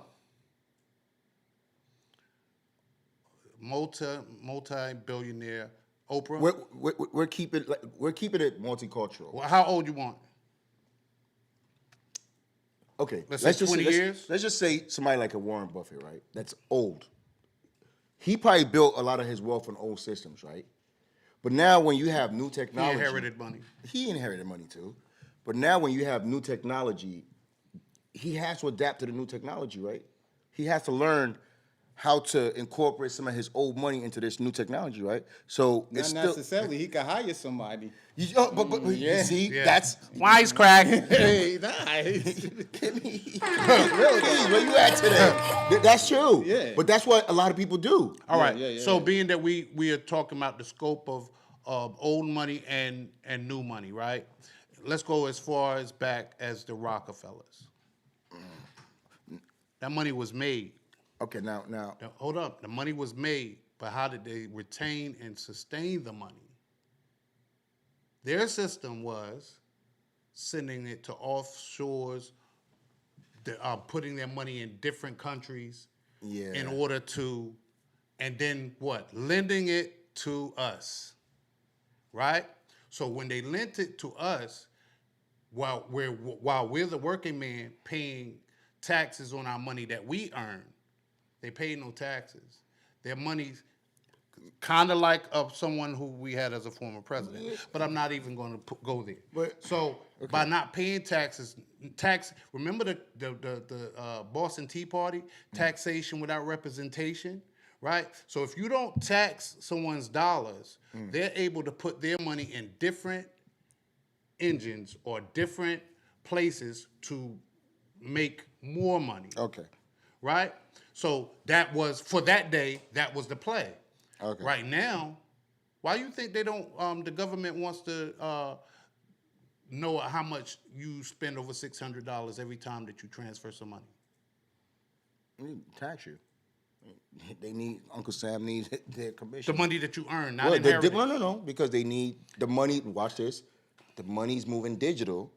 Multi-billionaire. Oprah. We're keeping it multicultural. Well, how old you want? Okay. Let's say 20 years. Let's just say somebody like a Warren Buffett, right? That's old. He probably built a lot of his wealth on old systems, right? But now when you have new technology, He inherited money. too. But now when you have new technology, he has to adapt to the new technology, right? He has to learn how to incorporate some of his old money into this new technology, right? So Not it's necessarily. He could hire somebody. but you see, that's Wize Crack. Hey, nice. where you at today? That's true. Yeah. But that's what a lot of people do. All right. Yeah. So being that we are talking about the scope of old money and new money, right? Let's go as far as back as the Rockefellers. That money was made. Okay, now. Now, hold up. The money was made, but how did they retain and sustain the money? Their system was sending it to offshores, putting their money in different countries in order to, and then what? Lending it to us, right? So when they lent it to us, while we're the working man paying taxes on our money that we earn, they paid no taxes. Their money's kind of like of someone who we had as a former president, but I'm not even going to go there. By not paying taxes, remember the Boston Tea Party, taxation without representation, right? So if you don't tax someone's dollars, they're able to put their money in different engines or different places to make more money. Okay. Right? So that was, for that day, that was the play. Okay. Right now, why do you think they don't, the government wants to know how much you spend over $600 every time that you transfer some money? Tax you. They need Uncle Sam needs their commission. The money that you earn, not Well, inherited. no, because they need the money. Watch this. The money's moving digital,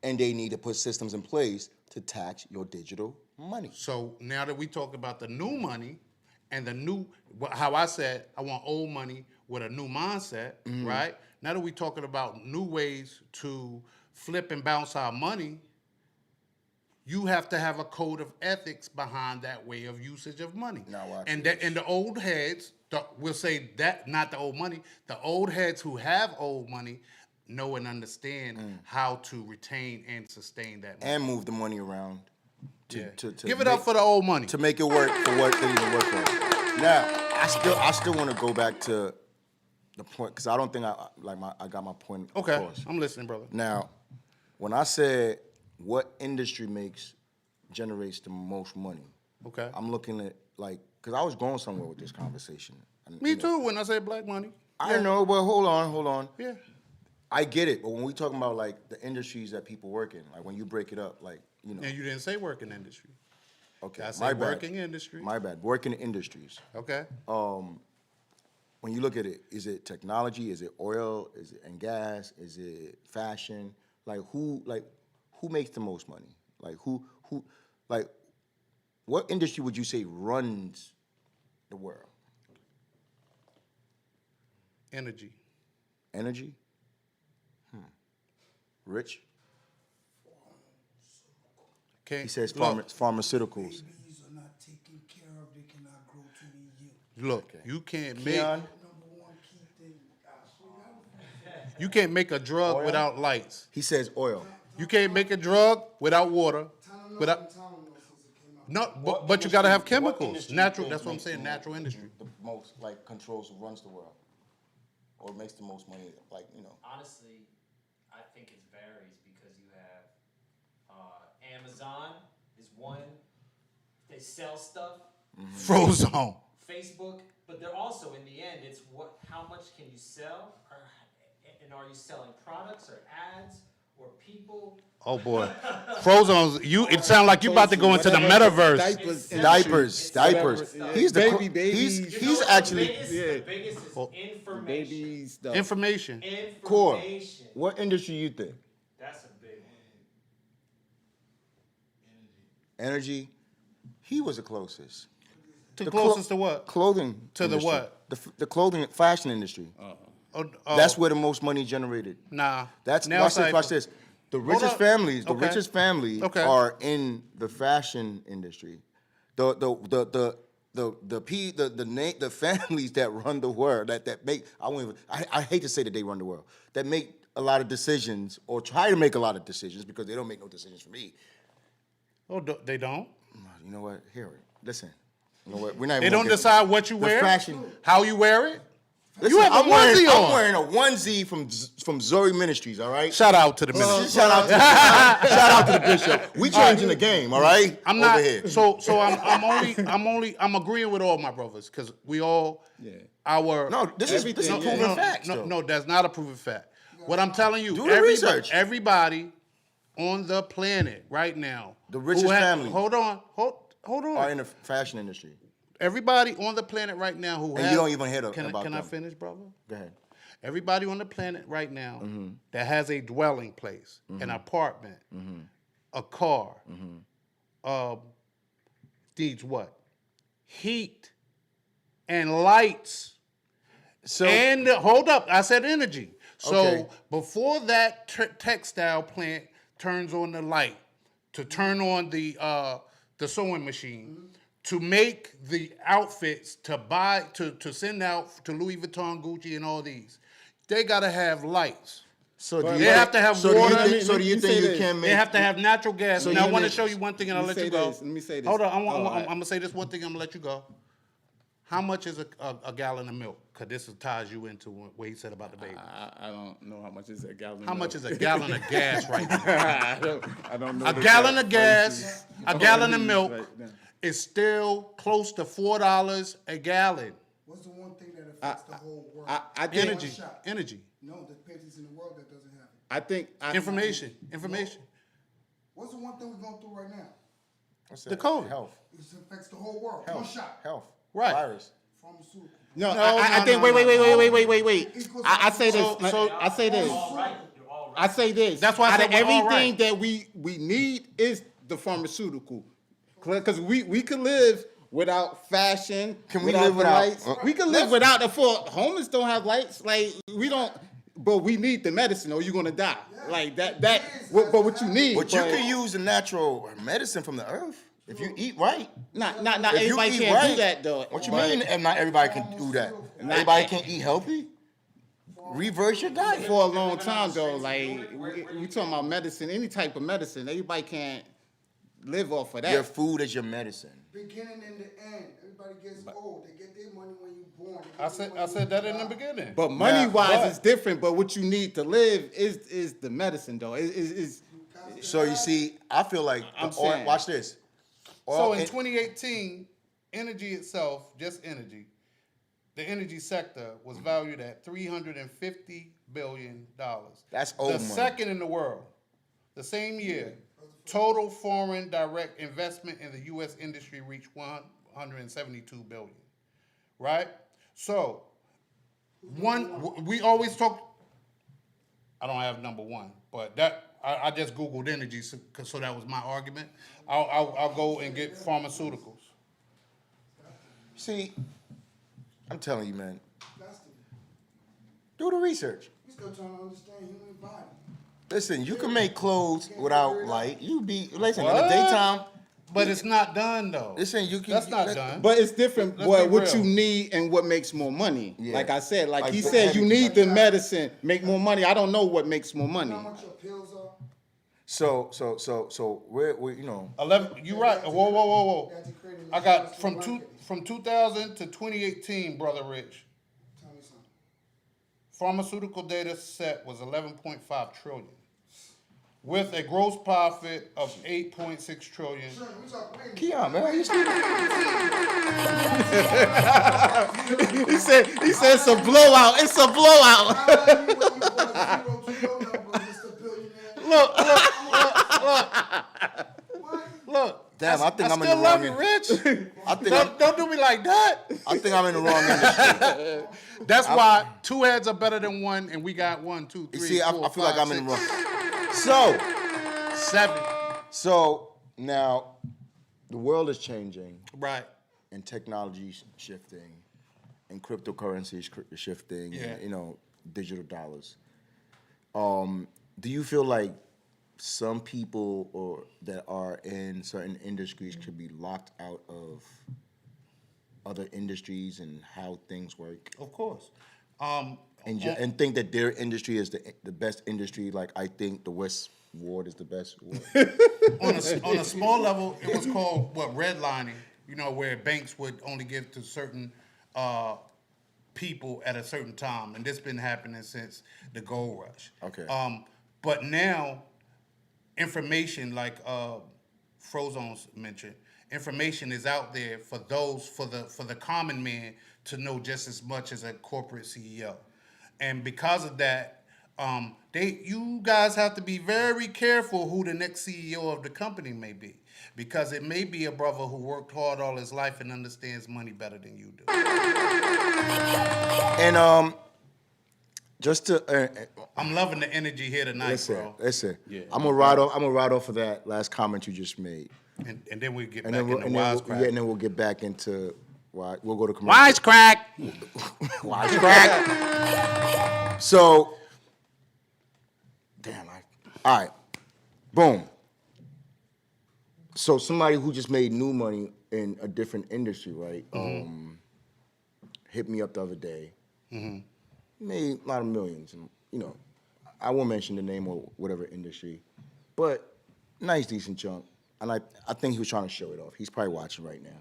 and they need to put systems in place to tax your digital money. So now that we talk about the new money and the new, how I said I want old money with a new mindset, right? Now that we're talking about new ways to flip and bounce our money, you have to have a code of ethics behind that way of usage of money. Now watch and this. and the old heads, we'll say that, not the old money, the old heads who have old money know and understand how to retain and sustain that money. And move the money around. To Give it up for the old money. to make it work for what they need to work for. Now, I still want to go back to the point because I don't think I got my point Okay, across. I'm listening, brother. Now, when I said what industry generates the most money, Okay. I'm looking at because I was going somewhere with this conversation. And, Me you know, too, when I say black money. I know, but hold on. Yeah. I get it, but when we talking about the industries that people work in, when you break it up, And you didn't say working industry. okay, I my said bad. working industry. My bad. Working industries. Okay. When you look at it, is it technology? Is it oil? Is it and gas? Is it fashion? Who makes the most money? What industry would you say runs the world? Energy. Energy? Rich? Okay. He says Look, pharmaceuticals. Babies are not taken care of, they cannot grow to be you. Look, you can't make Keon? Number one key thing. you can't make a drug Oil? without lights. He says oil. You can't make a drug without water. Tylenol Without since it came out. no, but you gotta have What chemicals. industry Natural. you That's think what I'm makes saying. the Natural industry. The most controls runs the world, or makes the most money. Honestly, I think it varies because you have Amazon is one. They sell stuff. Frozone. Facebook, but they're also in the end, it's how much can you sell, and are you selling products or ads or people? Oh boy. Frozone's. It sounds like you about to go into the metaverse. Diapers. He's the babies. he's actually The biggest is information. Baby stuff. Information. core. Information. What industry you think? That's a big one. Energy. He was the closest. The closest to what? Clothing. To the industry. what? The clothing fashion industry. Oh, That's where the most money generated. Nah. That's Nail watch this. cypher. Watch this. The richest up. families. The Okay. richest families Okay. are in the fashion industry. The families that run the world that make I hate to say that they run the world, that make a lot of decisions or try to make a lot of decisions because they don't make no decisions for me. Oh, they don't. You know what? Hear it. Listen. You know what? We're not. They even don't gonna get- decide what you the wear. fashion. How you wear it. Listen, You have a I'm wearing, onesie I'm on. wearing a onesie from Zori Ministries. All right. Shout out to the ministry. Shout out to the bishop. We changing the game. All right. I'm not. Over here. So I'm agreeing with all my brothers because we all. Yeah. Our No, this is Everything, proven facts. though. No, that's not a proven fact. What I'm telling you, Do the research. everybody on the planet right now, The richest who families. Hold on. Are in the fashion industry. Everybody on the planet right now who And has, you don't even hear Can about I them. finish, brother? Go ahead. Everybody on the planet right now Mm-hmm. that has a dwelling place, an apartment, a car, needs what? Heat and lights. So And hold up, I said energy. So Okay. before that textile plant turns on the light, to turn on the sewing machine, to make the outfits, to send out to Louis Vuitton, Gucci, and all these, they gotta have lights. So do They you have to have so do you water. think, so do you Let me think say you this. can make? They have to have natural gas. So Now I you want to make- show you one thing, and I'll let you go. Let me say this. Hold on, I'm Oh, all right. gonna say this one thing. I'm gonna let you go. How much is a gallon of milk? Because this ties you into what he said about the baby. I don't know how much is a gallon. How of much milk. is a gallon of gas right now? I don't know. A the gallon of prices. gas, a gallon of milk Right now. is still close to $4 a gallon. What's the one thing that affects the whole world? I think Energy, One shot. energy. No, the places in the world that doesn't have it. I think Information. What's the one thing we're going through right now? What's The that? COVID. Health. It affects the whole world. One shot. Health. Right. Virus. Pharmaceutical. No, No, I no, think. no, Wait. Equals I say this. So- I say this. You're all right. You're all right. I say this. That's why I out said of we're all everything right. that we need is the pharmaceutical, because we could live without fashion. Can we without live the without- lights. We could live without the full. Homeless don't have lights. Like we don't. But we need the medicine, or you're gonna die. Like that. But what you need. But you can use the natural medicine from the earth if you eat right. Not If you everybody eat can't right, do that though. What you But mean? And not everybody can do that. Everybody can eat healthy. Reverse your diet. For a long time though, like we talking about medicine, any type of medicine. Everybody can't live off of that. Your food is your medicine. Beginning and the end. Everybody gets old. They get their money when you're born. I said that in the beginning. But money wise, but- it's different. But what you need to live is the medicine, though. Is So you see, I feel like I'm the oil, saying. watch this. So Oil in and- 2018, energy itself, just energy, the energy sector was valued at $350 billion. That's old the money. second in the world. The same year, total foreign direct investment in the U.S. industry reached $172 billion. Right? So, we always talk. I don't have number one, but I just Googled energy, so that was my argument. I'll go and get pharmaceuticals. See, I'm telling you, man. That's the, Do the research. we still trying to understand human body. Listen, you can make lothes without light. Listen, in the What? daytime. But it's not done though. Listen, you can. That's not done. but it's different. Let's What be what you real. need and what makes more money. Yeah. Like I said, like he the said, you heavy- need the medicine, make more money. I don't know what makes more money. How much your pills are? So we're 11. You right. Whoa. That you created I got insurance from for two marketing. from 2000 to 2018, brother Rich. Tell me something. Pharmaceutical data set was 11.5 trillion, with a gross profit of 8.6 trillion. Sure, we talk wait. Keon, man, you sleeping? He said it's a blowout. It's a blowout. How are you waiting for a 0 to your number, Mr. Billionaire? Look. Damn, I think I'm in still the love wrong you, end. Rich. I think I'm, Don't do me like that. I think I'm in the wrong industry. That's why two heads are better than one, and we got 1, 2, 3, You see, I 4, feel like 5, I'm in the 6, wrong. 7. So now the world is changing Right. and technology's shifting and cryptocurrency is shifting Yeah. and digital dollars. Do you feel like some people that are in certain industries could be locked out of other industries and how things work, Of course. and think that their industry is the best industry? Like I think the West Ward is the best ward. On a small level, it was called redlining. Where banks would only give to certain people at a certain time, and this been happening since the gold rush. Okay. But now, information like Frozone's mentioned, information is out there for the common man to know just as much as a corporate CEO, and because of that. You guys have to be very careful who the next CEO of the company may be, because it may be a brother who worked hard all his life and understands money better than you do. And just to I'm loving the energy here tonight, bro. listen. Yeah. I'm gonna ride off of that last comment you just made, And then we get and back then into Wize Crack. and then we'll get back into why we'll go to commercial. Wize Crack. Wize Crack. So, damn. All right. Boom. So somebody who just made new money in a different industry, right? Hit me up the other day. Made a lot of millions, and I won't mention the name or whatever industry, but nice, decent chunk. And I think he was trying to show it off. He's probably watching right now.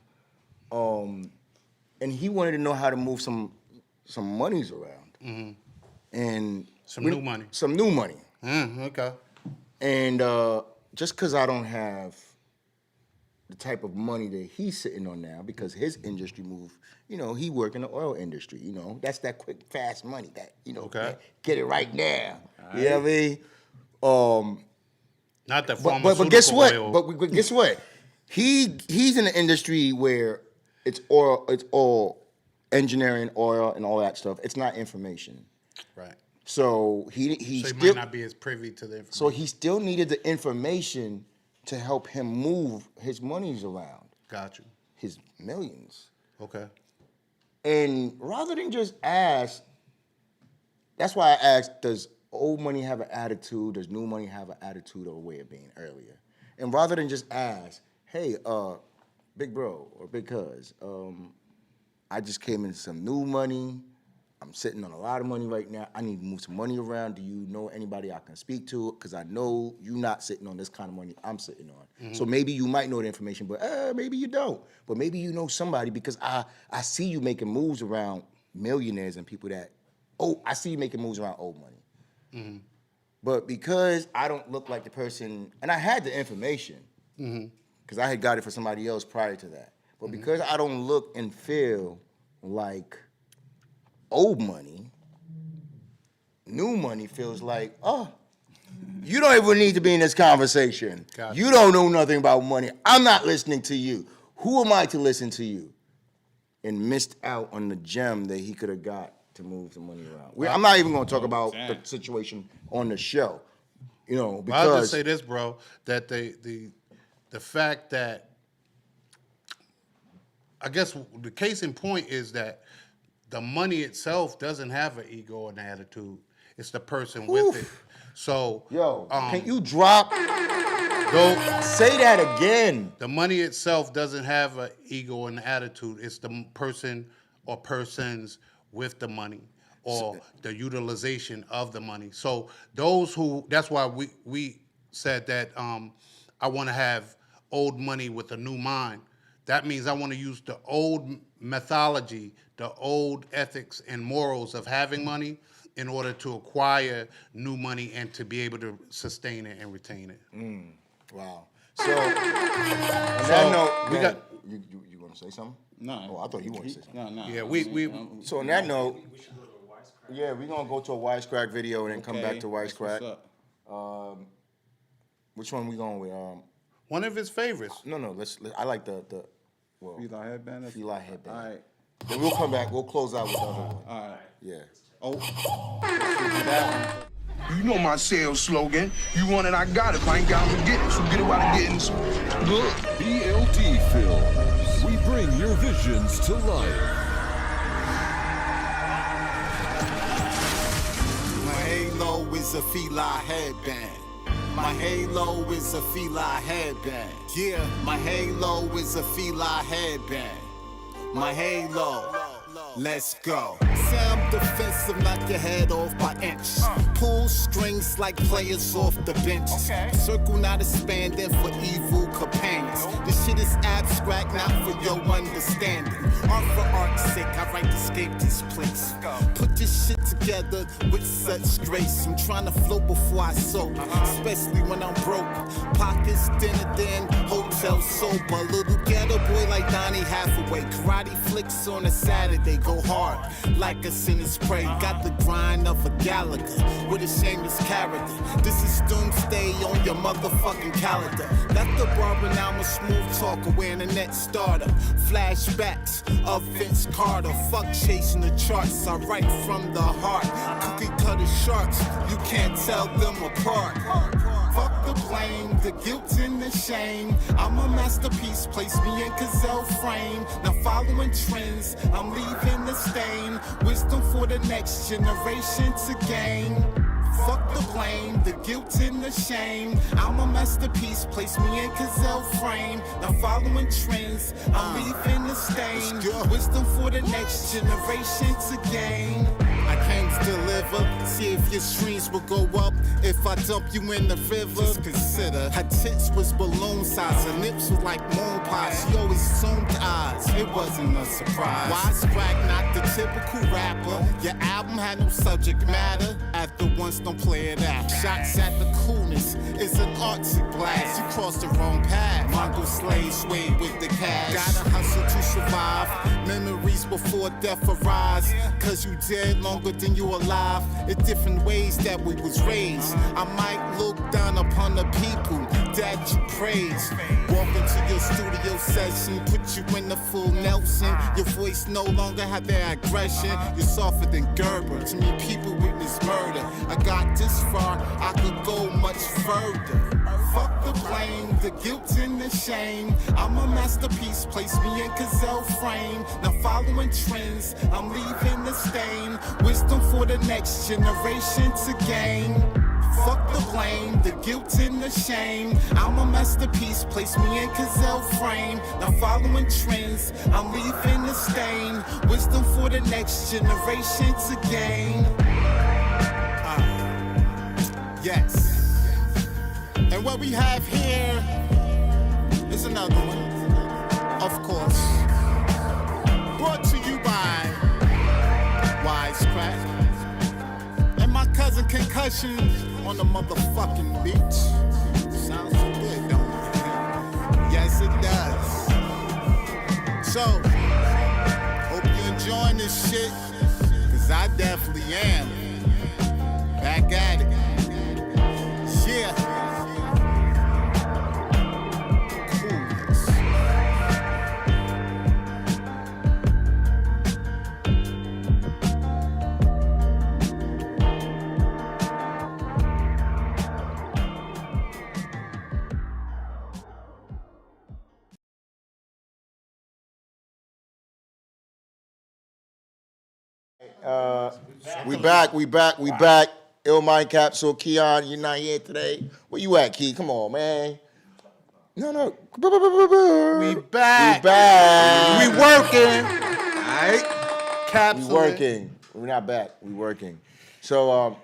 And he wanted to know how to move some monies around, and Some new money. Some new money. Okay. And just because I don't have the type of money that he's sitting on now, because his industry move, he work in the oil industry. That's that quick, fast money that Okay. that get it right now. You know what I mean? Not the But pharmaceutical guess what? oil. But guess what? He's in an industry where it's all engineering, oil, and all that stuff. It's not information. Right. So he So he still might not be as privy to the information. so he still needed the information to help him move his monies around, Got you. his millions. Okay. And rather than just ask, that's why I asked, does old money have an attitude? Does new money have an attitude or a way of being earlier? And rather than just ask, hey, big bro or big cuz, I just came into some new money. I'm sitting on a lot of money right now. I need to move some money around. Do you know anybody I can speak to? Because I know you're not sitting on this kind of money I'm sitting on. So maybe you might know the information, but maybe you don't. But maybe you know somebody because I see you making moves around millionaires and people that, I see you making moves around old money. But because I don't look like the person, and I had the information, because I had got it for somebody else prior to that. But because I don't look and feel like old money, new money feels like, you don't even need to be in this conversation. Gotcha. You don't know nothing about money. I'm not listening to you. Who am I to listen to you? And missed out on the gem that he could have got to move the money around. I'm not even going to talk about the situation on the show, because I'll just say this, bro, that the fact that, I guess the case in point is that the money itself doesn't have an ego and attitude. It's the person with it. So, can you drop? Say that again. The money itself doesn't have an ego and attitude. It's the person or persons with the money or the utilization of the money. So that's why we said that I want to have old money with a new mind. That means I want to use the old methodology, the old ethics and morals of having money in order to acquire new money and to be able to sustain it and retain it. Wow. So, on that note, we got. You want to say something? No. Oh, I thought you wanted to say something. No. Yeah, we So on that note, we're gonna go to a Wize Crack video and then come back to Wize That's what's Crack. up. Which one we going with? one of his favorites. No. I like the Fila headband. Fila headband. All right. Then we'll come back. We'll close out with the other one. All right. Yeah. Oh. That one. You know my sales slogan. You want it, I got it. If I ain't got it, I'm get it. So get it while I'm getting some. Look. BLT Films. We bring your visions to life. My halo is a Fila headband. My halo is a Fila headband. Yeah, my halo is a Fila headband. My halo, let's go. Sound defensive, knock your head off by inch. Pull strings like players off the bench. Circle not expanding for evil companions. This shit is abstract, not for your understanding. Art for art's sake, I write to escape this place. Put this shit together with such grace. I'm trying to flow before I soak, especially when I'm broke. Pockets dinner, then hotel sober. Little ghetto boy like Donnie Hathaway. Karate flicks on a Saturday, go hard like a sinner's prey. Got the grind of a Gallagher with a shameless character. This is doomsday on your motherfucking calendar. Left the barber, now I'm a smooth talker, wearing a net starter. Flashbacks of Vince Carter. Fuck chasing the charts, I write from the heart. Cookie cutter sharks, you can't tell them apart. Fuck the blame, the guilt and the shame. I'm a masterpiece, place me in gazelle frame. Now following trends, I'm leaving the stain. Wisdom for the next generation to gain. Fuck the blame, the guilt and the shame. I'm a masterpiece, place me in gazelle frame. Now following trends, I'm leaving the stain. Wisdom for the next generation to gain. I came to deliver, see if your streams will go up. If I dump you in the river, just consider. Her tits was balloon size, her lips were like moon pies. She always zoomed eyes, it wasn't a surprise. Wize Crack, not the typical rapper. Your album had no subject matter. After once, don't play it out. Shots at the coolness, it's an artsy blast. You crossed the wrong path. Mongol slave swayed with the cash. Gotta hustle to survive. Memories before death arise. Cause you dead longer than you alive. In different ways that we was raised. I might look down upon the people that you praise. Walk into your studio session, put you in the full Nelson. Your voice no longer have that aggression. You're softer than Gerber. To me, people witness murder. I got this far, I could go much further. Fuck the blame, the guilt and the shame. I'm a masterpiece, place me in gazelle frame. Now following trends, I'm leaving the stain. Wisdom for the next generation to gain. Fuck the blame, the guilt and the shame. I'm a masterpiece, place me in gazelle frame. Now following trends, I'm leaving the stain. Wisdom for the next generation to gain. Yes. And what we have here is another one, of course. Brought to you by Wize Crack. And my cousin Concussion on the motherfucking beat. Sounds so good, don't it? Yes, it does. So, hope you're enjoying this shit, cause I definitely am. Back at it. Yeah. Coolness. We back. Ill Mind Capsule, Keon, you're not here today. Where you at, Key? Come on, man. No. We back. We working. All right. Capsule. We working. We're not back. We working. So,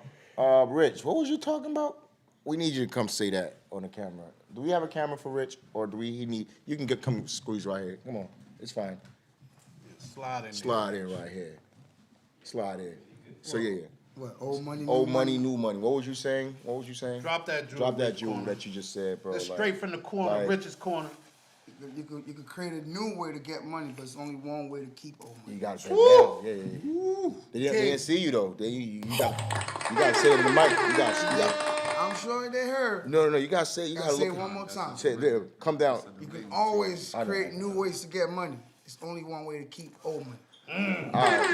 Rich, what was you talking about? We need you to come say that on the camera. Do we have a camera for Rich, or do we? He need. You can come squeeze right here. Come on, it's fine. Slide in right here. Slide in. So yeah. What, old money, new Old money? money, new money. What was you saying? Drop that jewel. Drop that jewel that you just said, bro. That's straight from the corner, Rich's corner. You could create a new way to get money, but it's only one way to keep old money. You gotta say it down. Yeah. They didn't see you though. You gotta say it in the mic. You got. I'm sure they heard. No. You gotta say. You gotta say look. it one more time. Say it there. Come down. You can always create new ways to get money. It's only one way to keep old money. All right.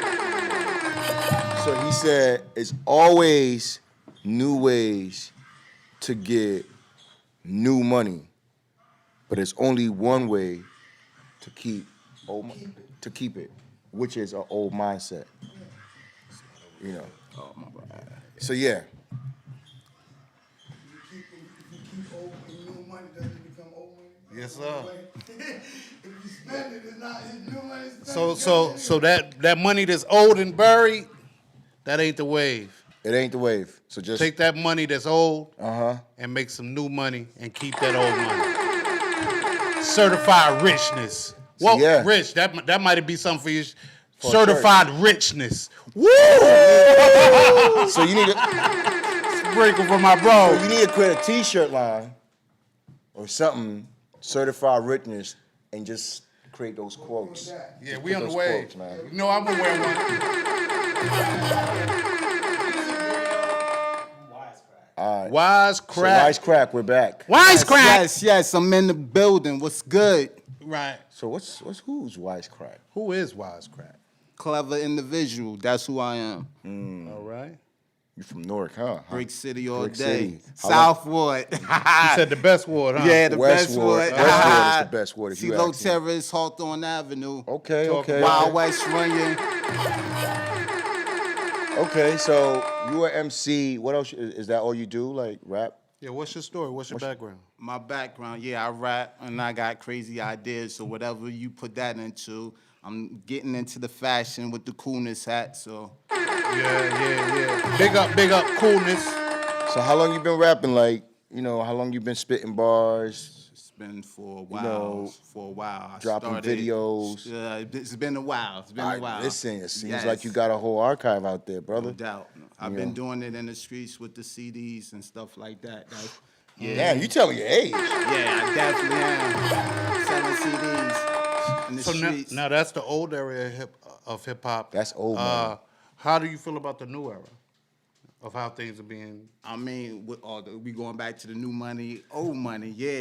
So he said, it's always new ways to get new money, but it's only one way to keep it, which is an old mindset. You know. Oh my God. So yeah. If you keep old and new money, does it become old money? Yes, sir. If you spend it, it's not. It's new money. So that money that's old and buried, that ain't the wave. It ain't the wave. So just take that money that's old and make some new money and keep that old money. Certified richness. Well, yeah. Rich, that might be something for you. Certified richness. Woo! So you need to sprinkle for my bro. So you need to create a T-shirt line or something. Certified richness, and just create those quotes. Yeah, just we on the way. Quotes, man. You know I'm gonna wear one. All right. Wize Crack. So Wize Crack, we're back. Wize Crack. Yes, I'm in the building. What's good? Right. So who's Wize Crack? Who is Wize Crack? Clever individual. That's who I am. All right. You from Newark, huh? Brick City all Brick day. City. Southwood. You said the best ward, huh? Yeah, the best Westwood. ward. Westwood is the best ward if you CeeLo ask me. Terrace, Hawthorne Avenue. Okay. Wild West Runyon. Okay, so you are MC. What else? Is that all you do? Like rap? Yeah, what's your story? What's your background? My background, I rap and I got crazy ideas. So whatever you put that into, I'm getting into the fashion with the coolness hat. So Yeah. Big up, coolness. So how long you been rapping? Like, how long you been spitting bars? been for a while. know, For a while. I dropping started, videos. It's been a while. It's been a while. Listen, it seems Yes. like you got a whole archive out there, brother. No doubt. I've Yeah. been doing it in the streets with the CDs and stuff like that. Damn, you telling your age. Yeah, I definitely am. Selling CDs in the So streets. now that's the old era of hip hop. That's old money. How do you feel about the new era of how things are being? I mean, we going back to the new money, old money. Yeah.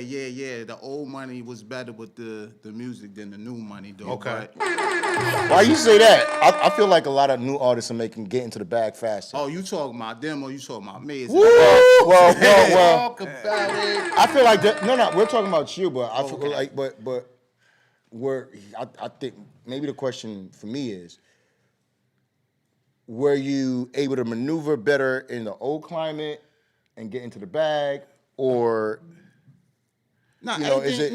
The old money was better with the music than the new money, though. Okay. But, Why you say that? I feel like a lot of new artists are get into the bag faster. oh, you talking about them or you talking about me? Well, Talk about it. I feel like no, we're talking about you, but I feel like, but I think maybe the question for me is, were you able to maneuver better in the old climate and get into the bag, or No, you know, is it-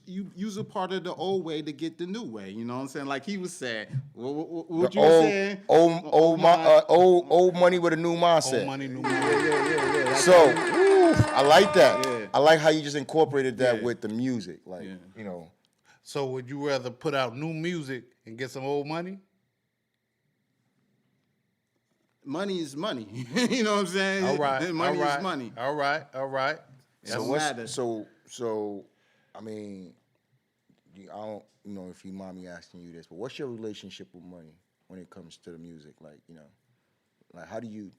you use a part of the old way to get the new way. You know what I'm saying? Like he was saying. What the you were saying? old money with a new mindset? Old money, new money. Yeah. So I like that. Yeah. I like how you just incorporated that Yeah. with the music, like Yeah. you know. So would you rather put out new music and get some old money? Money is money. You know what I'm saying? All right. Money all right, is money. All right. It don't matter. So I mean, I don't know if you mind me asking you this, but what's your relationship with money when it comes to the music? Like, you know, like how do you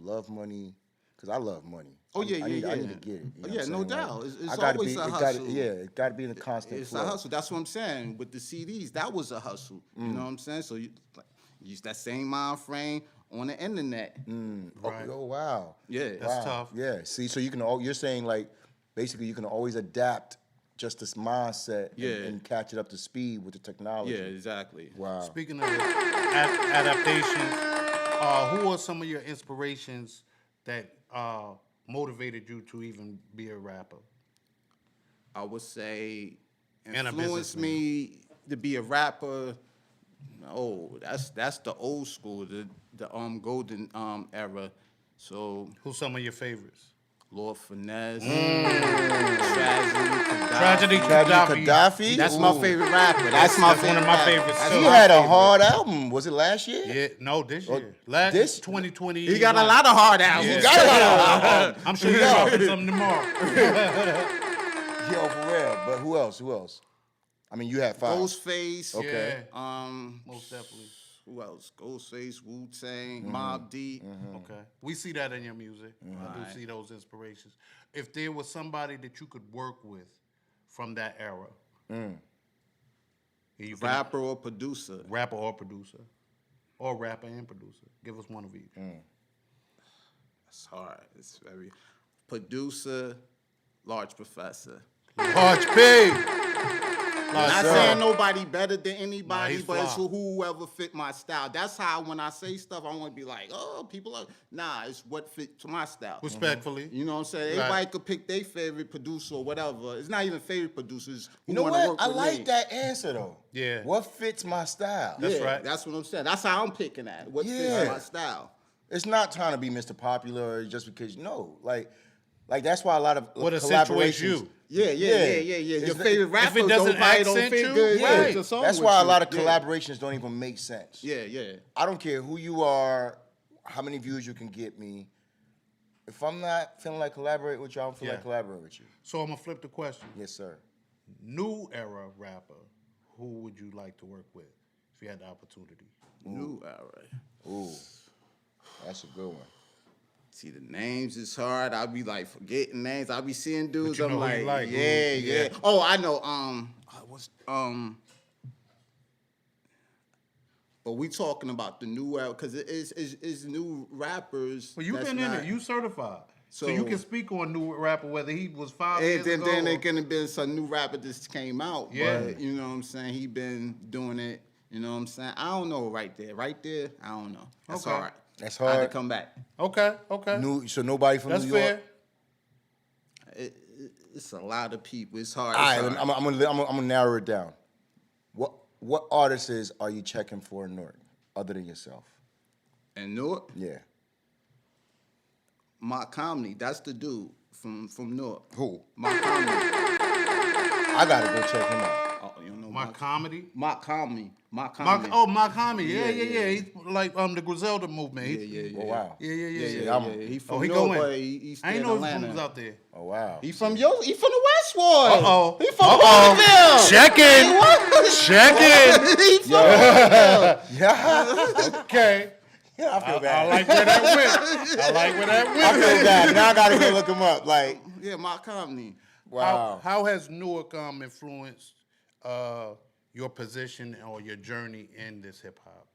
love money? Because I love money. Oh, yeah, I need yeah. to get it. You know what Yeah, I'm no saying? doubt. Like, It's I gotta always be, a it hustle. it got to be in a constant It's flow. a hustle. That's what I'm saying. With the CDs, that was a hustle. You know what I'm saying? So you use that same mind frame on the internet. Right. Oh wow. Yeah. That's tough. Yeah. See, so you're saying like basically you can always adapt just this mindset Yeah. and catch it up to speed with the technology. Yeah, exactly. Wow. Speaking of adaptations, who are some of your inspirations that motivated you to even be a rapper? I would say And a influenced businessman. me to be a rapper. Oh, that's the old school, the golden era. So Who's some of your favorites? Lord Finesse, Tragedy Gaddafi. That's my favorite rapper. That's my That's favorite one of my rapper. favorites, That's too. He my had a favorite. hard album. Was it last year? Yeah, no, this year. this- This 2020. He got a lot of hard albums. Yeah. Got a lot of albums. I'm sure he's dropping something tomorrow. Yo, for real. But who else? I mean, you had 5. Ghostface. Okay. Most definitely. Who else? Ghostface, Wu-Tang, Mobb Deep. Okay. We see that in your music. I do Right. see those inspirations. If there was somebody that you could work with from that era, and you can- Rapper or producer. rapper or producer, or rapper and producer, give us one of each. It's hard. It's very producer, Large Professor. Large P. Not saying nobody better than anybody, he's but it's fly. whoever fit my style. That's how when I say stuff, I want to be like, oh, people are. Nah, it's what fit to my style. Respectfully. You know what I'm saying? Right. Everybody could pick their favorite producer or whatever. It's not even favorite producers. Who You know wanna what? work I with like me. that answer though. Yeah. What fits my style? That's Yeah, right. That's what I'm saying. That's how I'm picking at. What Yeah. fits my style. It's not trying to be Mr. Popular just because like that's why a lot of What accentuates collaborations. you. Yeah. Your Your favorite rapper it doesn't don't accent fit you, good. right. with the song That's with why a you. lot of Yeah. collaborations don't even make sense. Yeah. I don't care who you are, how many views you can get me. If I'm not feeling like collaborate with you, I don't feel Yeah. like collaborate with you. So I'm gonna flip the question. Yes, sir. New era rapper, who would you like to work with if you had the opportunity? New era. Ooh, that's a good one. See, the names is hard. I be like forgetting names. I be seeing dudes. you I'm know who like, you like, who- yeah. yeah. Oh, I know. But we talking about the new era because it is new rappers. Well, you've that's been in not- it. You certified. So you So- can speak on new rapper, whether he was 5 And years then, ago. then or- it gonna be some new rapper that came out. Yeah. But you know what I'm saying? He been doing it. You know what I'm saying? I don't know right there. I don't know. That's Okay. hard. That's I had hard. to come back. Okay. So nobody from That's New York. fair. It's a lot of people. It's hard. All right, It's hard. I'm gonna narrow it down. What artists are you checking for in Newark other than yourself? And Newark, Yeah. Mark Comedy, that's the dude from Newark. Who? Mark Comedy. I gotta go check him out. Oh, you know My comedy. Mock comedy. My comedy. Yeah. He's like the Griselda movement. Oh wow. Yeah. He from He York, going. but he's I still ain't in know his Atlanta. moves out there. Oh wow. He from the Westwood. Uh-oh. He from Waterville. Check in. Check in. He from Waterville. Yeah. Okay. Yeah, I feel I bad. like where that went. I feel bad. Now I gotta go look him up. Like, Yeah, Mock comedy. wow. How has Newark influenced your position or your journey in this hip hop?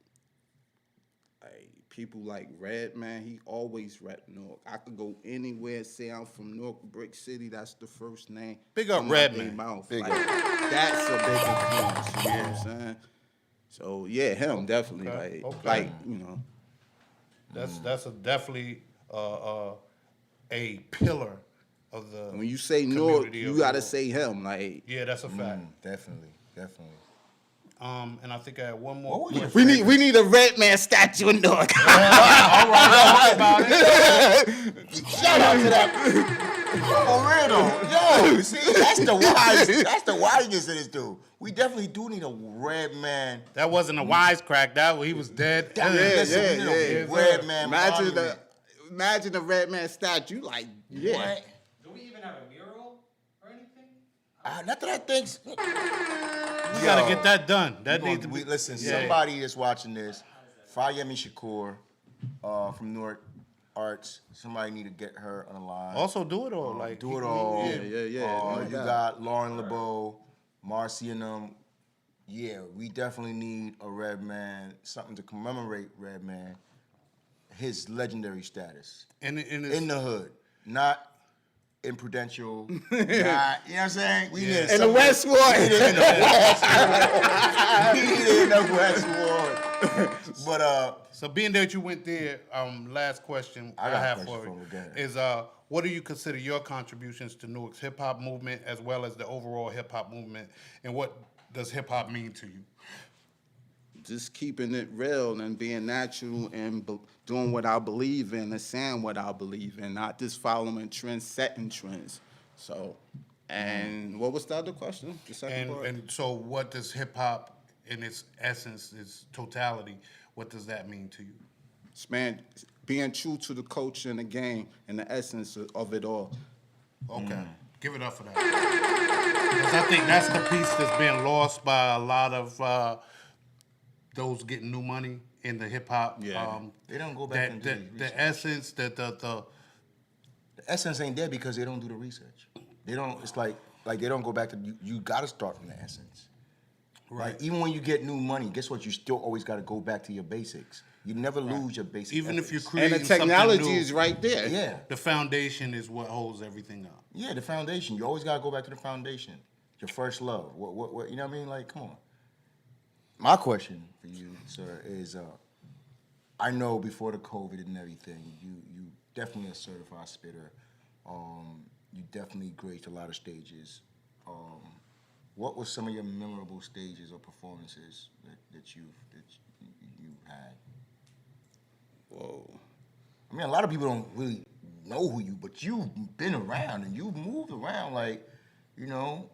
Like, people like Redman, he always rep Newark. I could go anywhere and say I'm from Newark, Brick City. That's the first name. Big up come out Redman. their mouth. Big Like, up. that's a big influence. You know what I'm saying? So yeah, him definitely. Okay. Like you know. That's definitely a pillar of the. When you say Newark, community you of gotta Newark. say him. Like Yeah, that's a fact. Definitely. And I think I had one more. What was your question. we need a Redman statue in Newark. All right, about it. Shout out to that. For real though. Yo, see, that's the wiseness of this dude. We definitely do need a red man. That wasn't a Wize Crack. He was dead. Listen, we need a red man. Imagine the Redman statue. Like yeah. What? Do we even have a mural or anything? Not that I think. We gotta get that done. That needs to be. Listen, Yeah. somebody that's watching this, Fayemi Shakur from Newark Arts. Somebody need to get her on the line. Also, do it all. Like Do it all. Yeah. You got Lauren LeBeau, Marcy and them. Yeah, we definitely need a Red Man, something to commemorate Red Man, his legendary status And in the hood, not in Prudential. Not, you know what I'm saying? We need In the Westwood. We need it in the Westwood. We need it in the Westwood. But So being that you went there, last question I got a have question for for you him, go ahead. is what do you consider your contributions to Newark's hip hop movement as well as the overall hip hop movement, and what does hip hop mean to you? Just keeping it real and being natural and doing what I believe in and saying what I believe in, not just following trends, setting trends. So, and what was the other question? The second part? And so what does hip hop in its essence, its totality, what does that mean to you? Man, being true to the culture and the game and the essence of it all. Okay, give it up for that. 'Cause I think that's the piece that's being lost by a lot of those getting new money in the hip hop. Yeah. they don't go back and do the The research. essence, the The essence ain't there because they don't do the research. They don't. It's like they don't go back to you. Got to start from the essence. right. Like even when you get new money, guess what? You still always got to go back to your basics. You never lose your basics. Even if you're And creating the something technology new, is right there. yeah, the foundation is what holds everything up. yeah, the foundation. You always got to go back to the foundation. Your first love. What? You know what I mean? Like, come on. My question for you, sir, is I know before the COVID and everything, you definitely a certified spitter. You definitely graced a lot of stages. What were some of your memorable stages or performances that you had? Whoa. I mean, a lot of people don't really know who you, but you've been around and you've moved around, like, you know.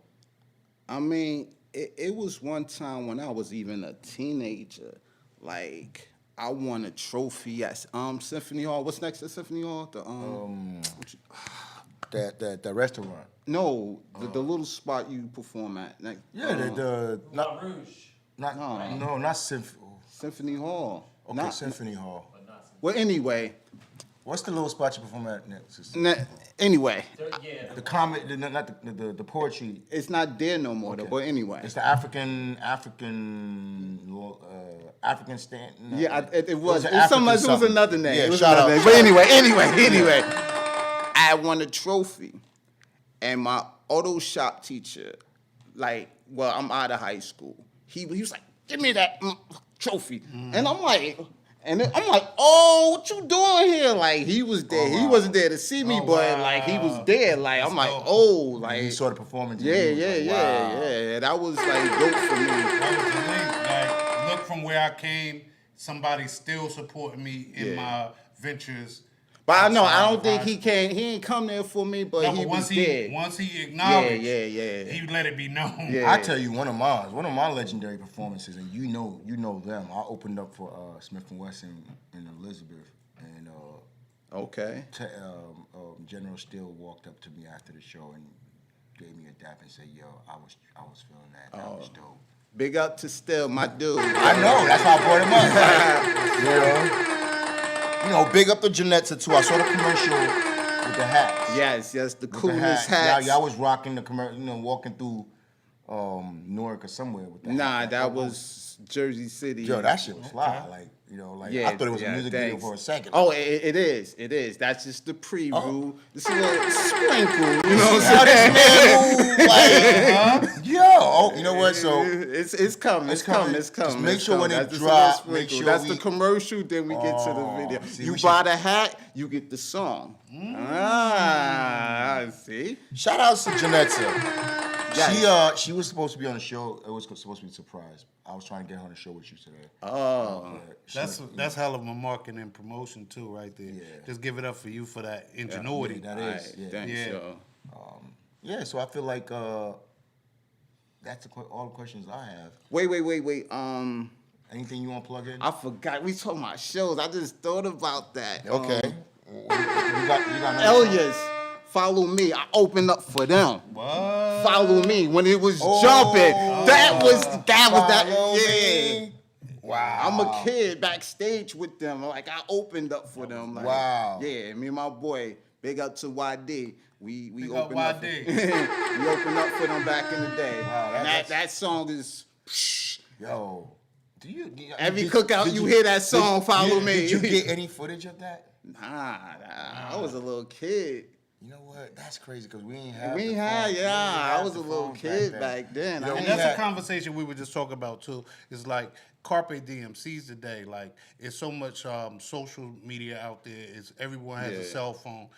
I mean, it was one time when I was even a teenager, like I won a trophy at Symphony Hall. What's next to Symphony Hall? That restaurant. No, the little spot you perform at. Like, Yeah, Moulin Rouge. not Symphony. Symphony Hall. Okay, Not- Symphony Hall. Well, anyway, What's the little spot you perform at next? anyway, Yeah. The comic, not the poetry. it's not there no more. Though, but anyway, It's the African stand. No, yeah, it was. an It was, African it was something. another name. Yeah, It was shout another out. name. But anyway, I won a trophy, and my auto shop teacher, like, well, I'm out of high school. He was like, "Give me that trophy," and I'm like. And then I'm like, oh, what you doing here? Like, he was there. He wasn't there to see me, but like he was there. Like, I'm like, oh, like You saw the performance. yeah. That was like dope for me. That was the link. Like, look from where I came, somebody still supporting me in my ventures. But I know I don't think he came. He ain't come there for me, but No, he but was there. once he acknowledged, Yeah. he let it be known. Yeah. I tell you, one of my legendary performances, and you know them. I opened up for Smith & Wesson and Elizabeth, and Okay. General Steele walked up to me after the show and gave me a dap and said, "Yo, I was feeling that. That was dope." Big up to Still, my dude. I know. That's why I brought him up. You know, big up to Janetta too. I saw the commercial with the hats. Yes, the With the coolest hats. Y'all was rocking the commercial. You know, walking through Newark or somewhere with that. Nah, hat. that was Jersey City. Yo, that shit was fly. Like, you know, like I thought it was a music video thanks. for a second. Oh, it is. It is. That's just the preview. This is a little sprinkle. You know what I'm saying? You know what? So it's coming. It's coming. Just make sure when it That's drop, just a little make sprinkle. sure That's we. the commercial. Then we get to the video. see, You we buy should- the hat, you get the song. See. Shout out to Janetta. Yes. She was supposed to be on the show. It was supposed to be a surprise. I was trying to get her on the show with you today. Oh. That's hell of a marketing and promotion too, right there. Yeah. Just give it up for you for that ingenuity. That All is. right, Yeah. thanks, Yeah. yo. Yeah, so I feel like that's all the questions I have. Wait. Anything you want to plug in? I forgot. We talking about shows. I just thought about that. Okay. You got another Elias, Follow Me. I opened up for them. What? Follow Me when it was jumping. That was that. Follow Yeah. Me. Wow. I'm a kid backstage with them. Like I opened up for them. Like, Wow. Yeah, me and my boy. Big up to YD. We Big up opened up. YD. We opened up for them back in the day. Wow, and that's- that song is. Yo. Every cookout you hear that song, Follow Me. Did you get any footage of that? Nah, I was a little kid. You know what? That's crazy because we ain't have. We the had, phone. yeah. I was a the little phones kid back then. Yo, I And ain't that's had- a conversation we were just talking about too. It's like Carpe Diem, seize the day. Like it's so much social media out there. It's everyone has a cell phone,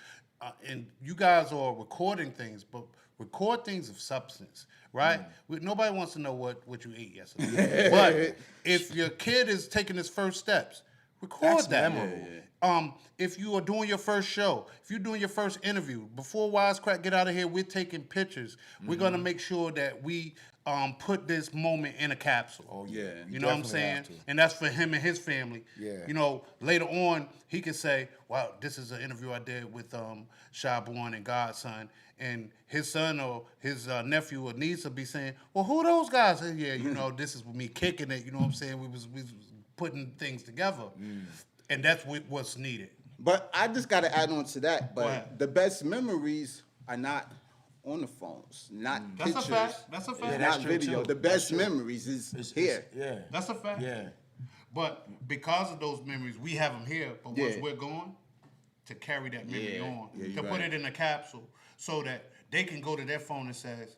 and you guys are recording things, but record things of substance, right? Nobody wants to know what you ate yesterday. But if your kid is taking his first steps, record That's that. memorable. If you are doing your first show, if you're doing your first interview, before Wize Crack get out of here, we're taking pictures. We're gonna make sure that we put this moment in a capsule. Oh yeah. You know what I'm definitely saying? have to. And that's for him and his family. Yeah. You know, later on, he can say, wow, this is an interview I did with Shyborn and Godson. And his son or his nephew or niece will be saying, well, who are those guys? And yeah, you know, this is me kicking it. You know what I'm saying? We was putting things together. And that's what's needed. But I just got to add on to that. Go But ahead. the best memories are not on the phones, not That's pictures. a fact. That's a fact. Yeah, that's not true, video. too. The best That's true. memories is It's here. Yeah. That's a fact. Yeah. But because of those memories, we have them here. But once Yeah. we're gone, to carry that memory Yeah. on, Yeah, to you're put right. it in a capsule, so that they can go to their phone and says,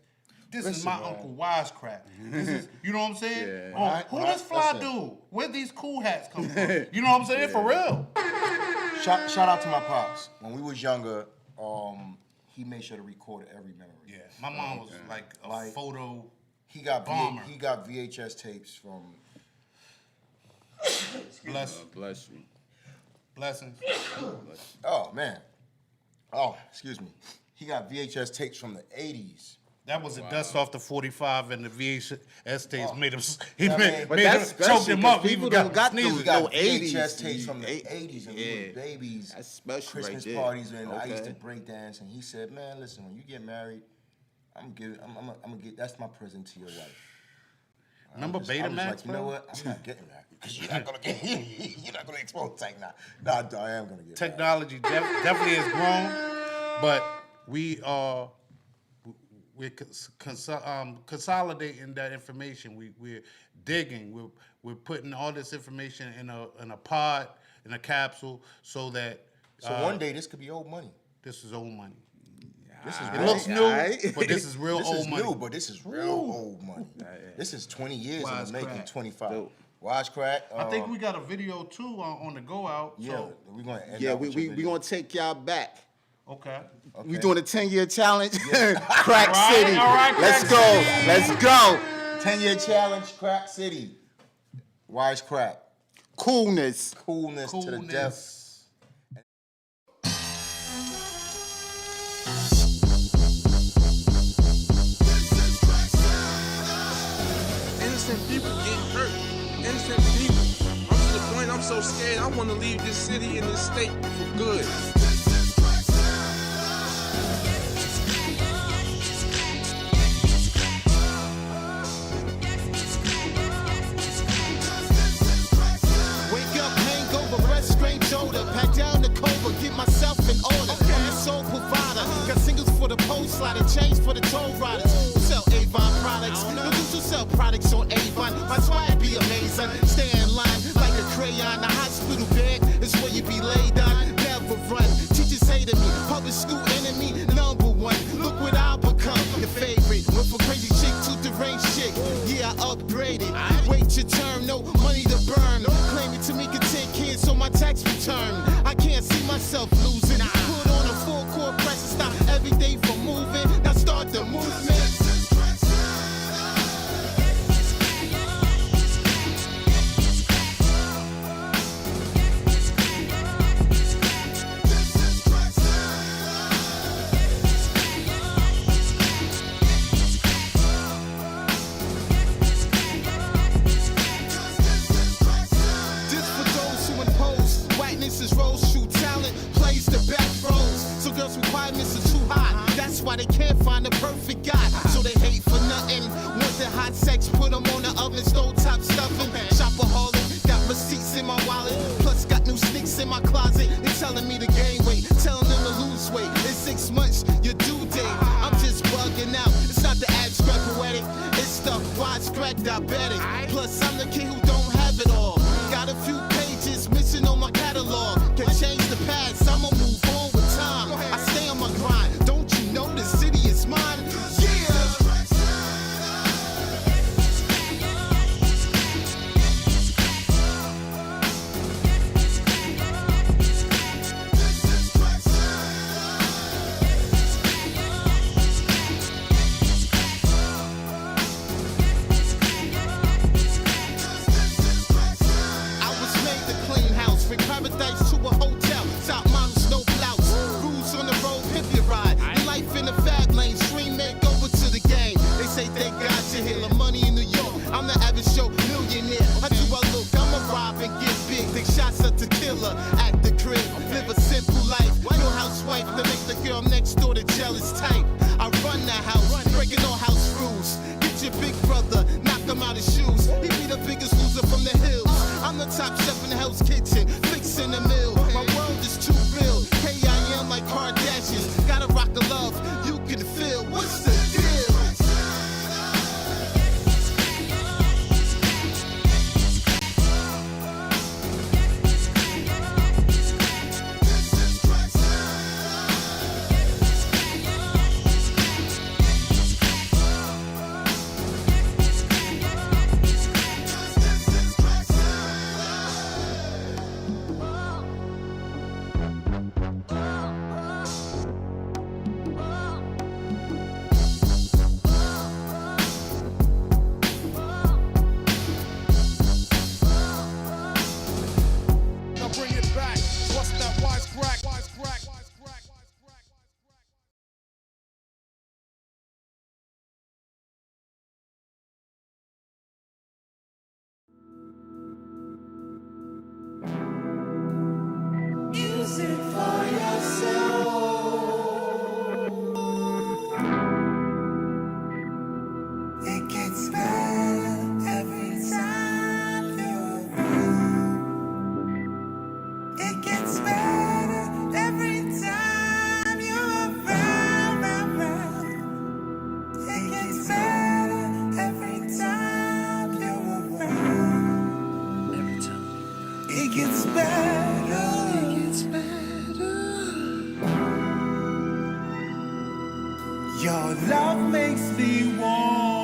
"This is Listen, my man. Uncle Wize Crack." This is, you know what I'm saying? Yeah. Oh, Right, who right. this fly Listen. dude? Where these cool hats come from? You know what I'm saying? For real. Shout out to my pops. When we was younger, he made sure to record every memory. Yeah, my mom was like a Like- photo. He got Bomber. he got VHS tapes from. Bless you. Blessings. Oh man. Oh, excuse me. He got VHS tapes from the 80s. That was a dust off the 45 and the VHS tapes made him. He I made, mean- But made that's him, choked special him 'cause up. He people got don't got sneezes. He got No, 80s. VHS tapes from the 80s and we Yeah. was babies. That's special Christmas right there. parties and I used to Okay. break dance and he said, "Man, listen, when you get married, I'm gonna get that's my present to your wife." Remember I was Betamax? like, you know what? I'm not getting that because you're not gonna expose tech now. No, I am gonna get Technology definitely has grown, but we're consolidating that information. We're digging. We're putting all this information in a pod, in a capsule, so that So one day this could be old money. this is old money. This is It real. looks new, Aight. but this is real This old is money. new, but this is real old money. This is 20 years in Wize the making. Crack. 25. Dope. Wize Crack. I think we got a video too on the go out. Yeah, So, we're gonna end Yeah, up we with your we video. gonna take y'all back. okay. We doing a 10-year challenge. Crack right, City. all right, Let's Crack go. City. Let's go. 10-year challenge, Crack City. Wize Crack. Coolness. Coolness to the death. Coolness. innocent people getting hurt. Innocent people. I'm to the point I'm so scared I want to leave this city and this state for good. Pack down the Cobra, get myself in order. I'm the sole provider. Got singles for the post slider, chains for the toll riders. Who sell Avon products? No dudes who sell products on Avon. My swag be amazing. Stay in line like a crayon. The hospital bed is where you be laid on. Never run. Teachers hated me. Public school enemy, number one. Look what I become. Your favorite. Went from crazy chick to deranged chick. Yeah, I upgraded. Wait your turn, no money to burn. Claim it to me, get 10 kids on my tax return. I can't see myself losing. Put on a full court press and stop everything from moving. Now start the movement. Why they can't find the perfect guy, so they hate for nothing. Want the hot sex, put them on the oven, stove top stuffing. Shopaholic, got receipts in my wallet, plus got new sneaks in my closet. They telling me to gain weight, telling them to lose weight. In 6 months, your due date. I'm just bugging out. It's not the abstract poetic, it's the Wize Crack diabetic. Plus I'm the kid who don't have it all. Got a few pages missing on my catalog. Can change the past, I'ma move on with time. I stay on my grind. The city is mine, I was made to clean house, from paradise to a hotel, top models, no blouse, rules on the road, hip your ride. Life in the fab lane, stream makeover to the game. They say thank God you're here, the money in New York. I'm the average show millionaire. How do I look? I'ma rob and get big. Take shots at the killer at the crib. Live a simple life. No housewife to make the girl next door the jealous type. I run the house, breaking all house rules. Get your big brother, knock him out his shoes. He be the biggest loser from the hills. I'm the top chef in the Hell's Kitchen, fixing the meal. My world is too real. K.I.M. like Kardashians. Gotta rock the love, you can feel. What's the deal? Your love makes me warm.